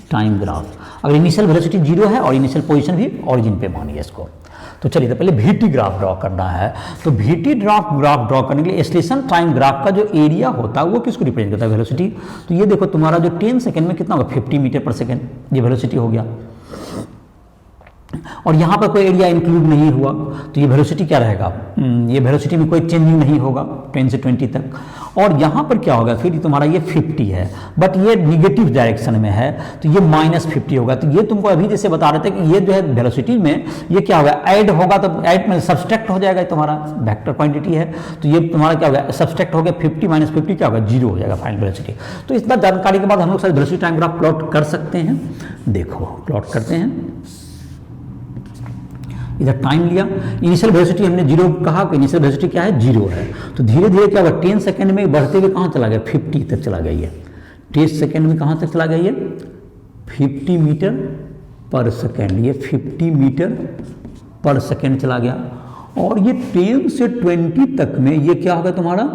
time graph. अगर इनिशियल वेलोसिटी 0 है और इनिशियल पोजीशन भी ओरिजिन पे मानिए इसको। तो चलिए, तो पहले vt ग्राफ ड्रॉ करना है। तो vt ग्राफ ड्रॉ करने के लिए एक्सीलरेशन टाइम ग्राफ का जो एरिया होता है वो किसको रिप्रेजेंट करता है, वेलोसिटी। तो ये देखो तुम्हारा जो 10 सेकेंड में कितना होगा, 50 मीटर पर सेकेंड, ये वेलोसिटी हो गया। और यहाँ पर कोई एरिया इंक्लूड नहीं हुआ, तो ये वेलोसिटी क्या रहेगा, ये वेलोसिटी में कोई चेंजिंग नहीं होगा 10 से 20 तक। और यहाँ पर क्या होगा, फिर तुम्हारा ये 50 है, बट ये निगेटिव डायरेक्शन में है, तो ये -50 होगा। तो ये तुमको अभी जैसे बता रहे थे कि ये जो है वेलोसिटी में ये क्या होगा, ऐड होगा, तो ऐड में सब्सट्रैक्ट हो जाएगा, तुम्हारा वेक्टर क्वांटिटी है, तो ये तुम्हारा क्या होगा, सब्सट्रैक्ट हो गया, 50 - 50 क्या होगा, 0 हो जाएगा फाइनल वेलोसिटी। तो इतना जानकारी के बाद हम लोग सारे वेलोसिटी टाइम ग्राफ प्लॉट कर सकते हैं। देखो प्लॉट करते हैं। इधर टाइम लिया, इनिशियल वेलोसिटी हमने 0 कहा, कि इनिशियल वेलोसिटी क्या है, 0 है। तो धीरे धीरे क्या होगा, 10 सेकेंड में बढ़ते हुए कहाँ चला गया, 50 तक चला गया। ये 10 सेकेंड में कहाँ तक चला गया, ये 50 मीटर पर सेकेंड, ये 50 मीटर पर सेकेंड चला गया। और ये 10 से 20 तक में ये क्या होगा तुम्हारा,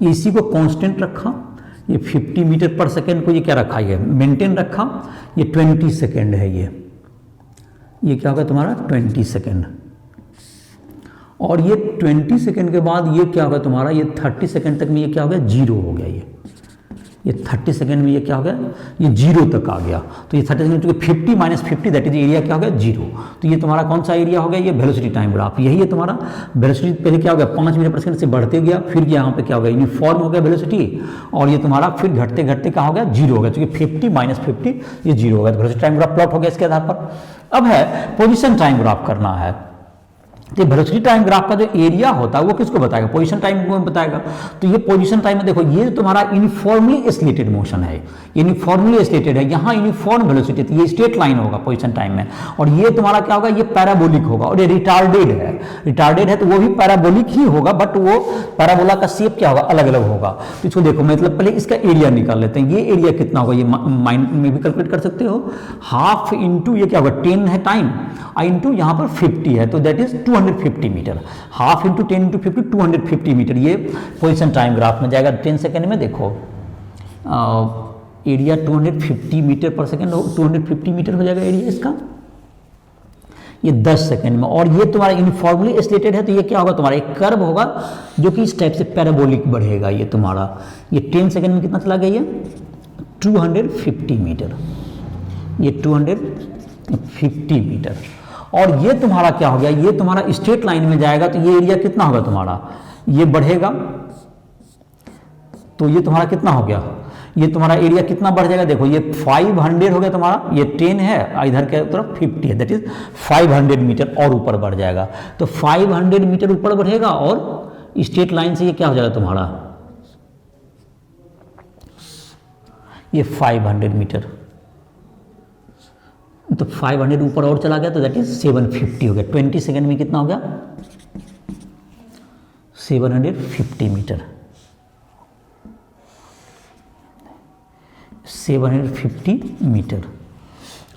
इसी को कांस्टेंट रखा, ये 50 मीटर पर सेकेंड को ये क्या रखा, ये मेंटेन रखा। ये 20 सेकेंड है, ये क्या होगा तुम्हारा 20 सेकेंड। और ये 20 सेकेंड के बाद ये क्या होगा तुम्हारा, ये 30 सेकेंड तक में ये क्या हो गया, 0 हो गया। ये 30 सेकेंड में ये क्या हो गया, ये 0 तक आ गया। तो ये 30 सेकेंड चूंकि 50 - 50 दैट इज एरिया क्या हो गया, 0। तो ये तुम्हारा कौन सा एरिया हो गया, ये वेलोसिटी टाइम ग्राफ। यही है तुम्हारा वेलोसिटी। पहले क्या हो गया, 5 मीटर पर सेकेंड से बढ़ते गया, फिर यहाँ पे क्या हो गया, यूनिफॉर्म हो गया वेलोसिटी। और ये तुम्हारा फिर घटते घटते क्या हो गया, 0 हो गया, क्योंकि 50 - 50 ये 0 हो गया। तो वेलोसिटी टाइम ग्राफ प्लॉट हो गया इसके आधार पर। अब है पोजीशन टाइम ग्राफ करना है। तो वेलोसिटी टाइम ग्राफ का जो एरिया होता है वो किसको बताएगा, पोजीशन टाइम को बताएगा। तो ये पोजीशन टाइम में देखो, ये तुम्हारा यूनिफॉर्मली एक्सीलरेटेड मोशन है, यूनिफॉर्मली एक्सीलरेटेड है, यहाँ यूनिफॉर्म वेलोसिटी, तो ये स्ट्रेट लाइन होगा पोजीशन टाइम में। और ये तुम्हारा क्या होगा, ये पैराबोलिक होगा। और ये रिटार्डेड है, तो वो भी पैराबोलिक ही होगा, बट वो पैराबोला का शेप क्या होगा, अलग अलग होगा। तो इसको देखो, मतलब पहले इसका एरिया निकाल लेते हैं। ये एरिया कितना होगा, ये माइंड में भी कैलकुलेट कर सकते हो। हाफ इंटू ये क्या होगा, 10 है टाइम, इंटू यहाँ पर 50 है, तो that is 250 metre. Half into 10 into 50 250 metre, ये पोजीशन टाइम ग्राफ में जाएगा। 10 सेकेंड में देखो area 250 metre per second, 250 metre हो जाएगा एरिया इसका, ये 10 सेकेंड में। और ये तुम्हारा यूनिफॉर्मली एक्सीलरेटेड है, तो ये क्या होगा तुम्हारा, एक कर्व होगा जो कि इस टाइप से पैराबोलिक बढ़ेगा। ये तुम्हारा ये 10 सेकेंड में कितना चला गया, ये 250 मीटर, ये 250 मीटर। और ये तुम्हारा क्या हो गया, ये तुम्हारा स्ट्रेट लाइन में जाएगा, तो ये एरिया कितना होगा तुम्हारा, ये बढ़ेगा, तो ये तुम्हारा कितना हो गया, ये तुम्हारा एरिया कितना बढ़ जाएगा। देखो ये 500 हो गया तुम्हारा, ये 10 है, इधर के तरफ 50 है, दैट इज 500 मीटर और ऊपर बढ़ जाएगा। तो 500 मीटर ऊपर बढ़ेगा, और स्ट्रेट लाइन से ये क्या हो जाएगा तुम्हारा, ये 500 मीटर। तो 500 ऊपर और चला गया, तो दैट इज 750 हो गया। 20 सेकेंड में कितना हो गया, 750 मीटर, 750 मीटर।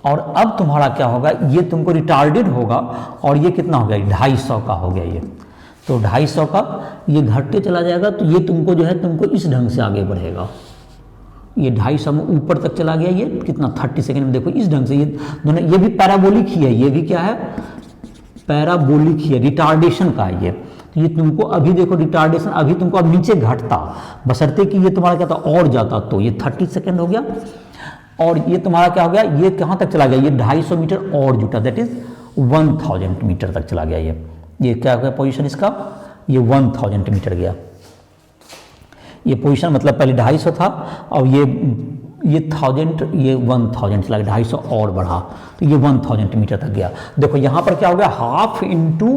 और अब तुम्हारा क्या होगा, ये तुमको रिटार्डेड होगा, और ये कितना हो गया, 250 का हो गया ये। तो 250 का ये घटते चला जाएगा, तो ये तुमको जो है तुमको इस ढंग से आगे बढ़ेगा। ये 250 में ऊपर तक चला गया, ये कितना 30 सेकेंड में, देखो इस ढंग से ये दोनों, ये भी पैराबोलिक ही है, ये भी क्या है पैराबोलिक ही है, रिटार्डेशन का है ये। तो ये तुमको अभी देखो रिटार्डेशन, अभी तुमको अब नीचे घटता, बशर्ते कि ये तुम्हारा क्या था और जाता, तो ये 30 सेकेंड हो गया, और ये तुम्हारा क्या हो गया, ये कहाँ तक चला गया, ये 250 मीटर और जुटा, दैट इज 1000 मीटर तक चला गया। ये क्या हो गया पोजीशन इसका, ये 1000 मीटर गया। ये पोजीशन मतलब पहले 250 था, और ये 1000, ये 1000 चला गया, 250 और बढ़ा, तो ये 1000 मीटर तक गया। देखो यहाँ पर क्या हो गया, half into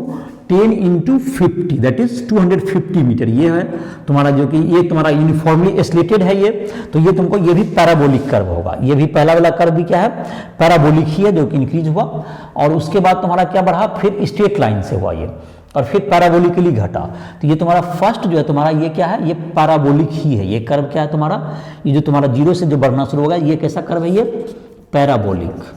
10 into 50, that is 250 metre. ये है तुम्हारा जो कि ये तुम्हारा यूनिफॉर्मली एस्लेटेड है ये, तो ये तुमको ये भी पैराबोलिक कर्व होगा। ये भी पहला वाला कर्व भी क्या है पैराबोलिक ही है, जो कि इंक्रीज हुआ, और उसके बाद तुम्हारा क्या बढ़ा, फिर स्ट्रेट लाइन से हुआ ये, और फिर पैराबोलिकली घटा। तो ये तुम्हारा फर्स्ट जो है तुम्हारा ये क्या है, ये पैराबोलिक ही है। ये कर्व क्या है तुम्हारा, ये जो तुम्हारा जीरो से जो बढ़ना शुरू होगा, ये कैसा कर्व है, ये पैराबोलिक।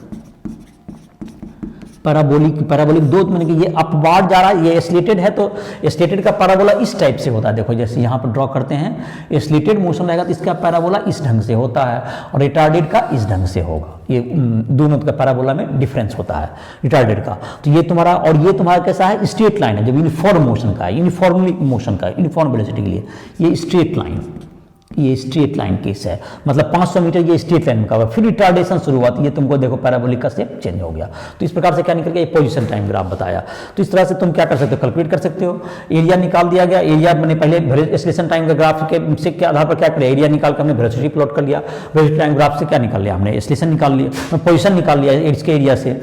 पैराबोलिक दो, मैंने कि ये अपवार्ड जा रहा है, ये एस्लेटेड है, तो एस्लेटेड का पैराबोला इस टाइप से होता है। देखो जैसे यहाँ पर ड्रॉ करते हैं, एस्लेटेड मोशन रहेगा तो इसका पैराबोला इस ढंग से होता है, और रिटार्डेड का इस ढंग से होगा। ये दोनों का पैराबोला में डिफरेंस होता है रिटार्डेड का। तो ये तुम्हारा, और ये तुम्हारा कैसा है, स्ट्रेट लाइन है, जब यूनिफॉर्म मोशन का है, यूनिफॉर्मली मोशन का, यूनिफॉर्म वेलोसिटी के लिए ये स्ट्रेट लाइन, ये स्ट्रेट लाइन केस है, मतलब 500 मीटर ये स्ट्रेट लाइन का। फिर रिटार्डेशन शुरू हुआ, तो ये तुमको देखो पैराबोलिक का शेप चेंज हो गया। तो इस प्रकार से क्या निकल गया, ये पोजीशन टाइम ग्राफ बताया। तो इस तरह से तुम क्या कर सकते हो, कैलकुलेट कर सकते हो। एरिया निकाल दिया गया, एरिया मैंने पहले एस्लेशन टाइम का ग्राफ के आधार पर क्या करें, एरिया निकाल कर हमने वेलोसिटी प्लॉट कर लिया। वेलोसिटी टाइम ग्राफ से क्या निकाल लिया हमने, एस्लेशन निकाल लिया, पोजीशन निकाल लिया इसके एरिया से।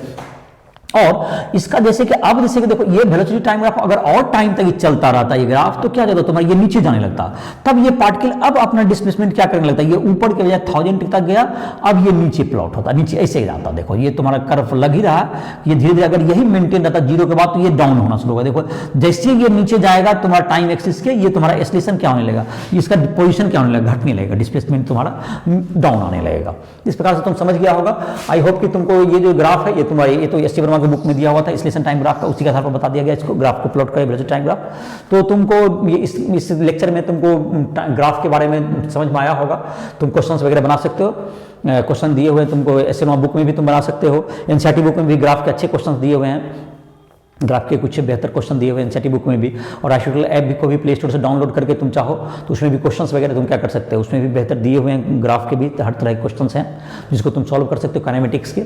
और इसका जैसे कि अब जैसे कि देखो ये वेलोसिटी टाइम ग्राफ अगर और टाइम तक चलता रहता ये ग्राफ, तो क्या होता तुम्हारा ये नीचे जाने लगता, तब ये पार्टिकल अब अपना डिस्प्लेसमेंट क्या करने लगता है, ये ऊपर के बजाय 1000 तक गया, अब ये नीचे प्लॉट होता, नीचे ऐसे ही जाता। देखो ये तुम्हारा कर्व लग ही रहा है, ये धीरे धीरे अगर यही मेंटेन रहता जीरो के बाद, तो ये डाउन होना शुरू होगा। देखो जैसे ये नीचे जाएगा तुम्हारा टाइम एक्सिस के, ये तुम्हारा एस्लेशन क्या होने लगेगा, इसका पोजिशन क्या होने लगेगा, घटने लगेगा, डिस्प्लेसमेंट तुम्हारा डाउन आने लगेगा। इस प्रकार से तुम समझ गया होगा। आई होप कि तुमको ये जो ग्राफ है, ये तुम्हारा ये तो एस टी वर्मा की बुक में दिया हुआ था, एस्लेशन टाइम ग्राफ का, उसी के आधार पर बता दिया गया इसको, ग्राफ को प्लॉट करें वेलोसिटी टाइम ग्राफ। तो तुमको ये इस लेक्चर में तुमको ग्राफ के बारे में समझ में आया होगा। तुम क्वेश्चंस वगैरह बना सकते हो, क्वेश्चन दिए हुए हैं तुमको, एस टी वर्मा बुक में भी तुम बना सकते हो, एनसीईआरटी बुक में भी ग्राफ के अच्छे क्वेश्चन दिए हुए हैं, ग्राफ के कुछ बेहतर क्वेश्चन दिए हुए हैं एनसीईआरटी बुक में भी। और आईसीटी ऐप भी को भी प्ले स्टोर से डाउनलोड करके तुम चाहो तो उसमें भी क्वेश्चंस वगैरह तुम क्या कर सकते हो, उसमें भी बेहतर दिए हुए हैं, ग्राफ के भी हर तरह के क्वेश्चंस हैं जिसको तुम सॉल्व कर सकते हो काइनेमेटिक्स के।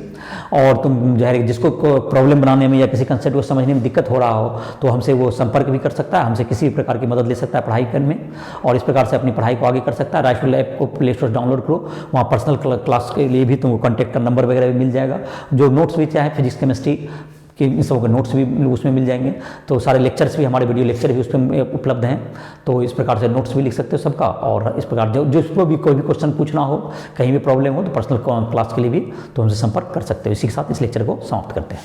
और तुम जो है जिसको प्रॉब्लम बनाने में या किसी कंसेप्ट को समझने में दिक्कत हो रहा हो, तो हमसे वो संपर्क भी कर सकता है, हमसे किसी भी प्रकार की मदद ले सकता है पढ़ाई करने में, और इस प्रकार से अपनी पढ़ाई को आगे कर सकता है। राइफल ऐप को प्ले स्टोर से डाउनलोड करो, वहाँ पर्सनल क्लास के लिए भी तुमको कॉन्टैक्ट का नंबर वगैरह भी मिल जाएगा, जो नोट्स भी चाहे फिजिक्स केमिस्ट्री कि इन सब के नोट्स भी उसमें मिल जाएंगे। तो सारे लेक्चर्स भी, हमारे वीडियो लेक्चर भी उसमें उपलब्ध हैं, तो इस प्रकार से नोट्स भी लिख सकते हो सबका। और इस प्रकार जो भी कोई भी क्वेश्चन पूछना हो, कहीं भी प्रॉब्लम हो, तो पर्सनल क्लास के लिए भी तो हमसे संपर्क कर सकते हो। इसी के साथ इस लेक्चर को समाप्त करते हैं।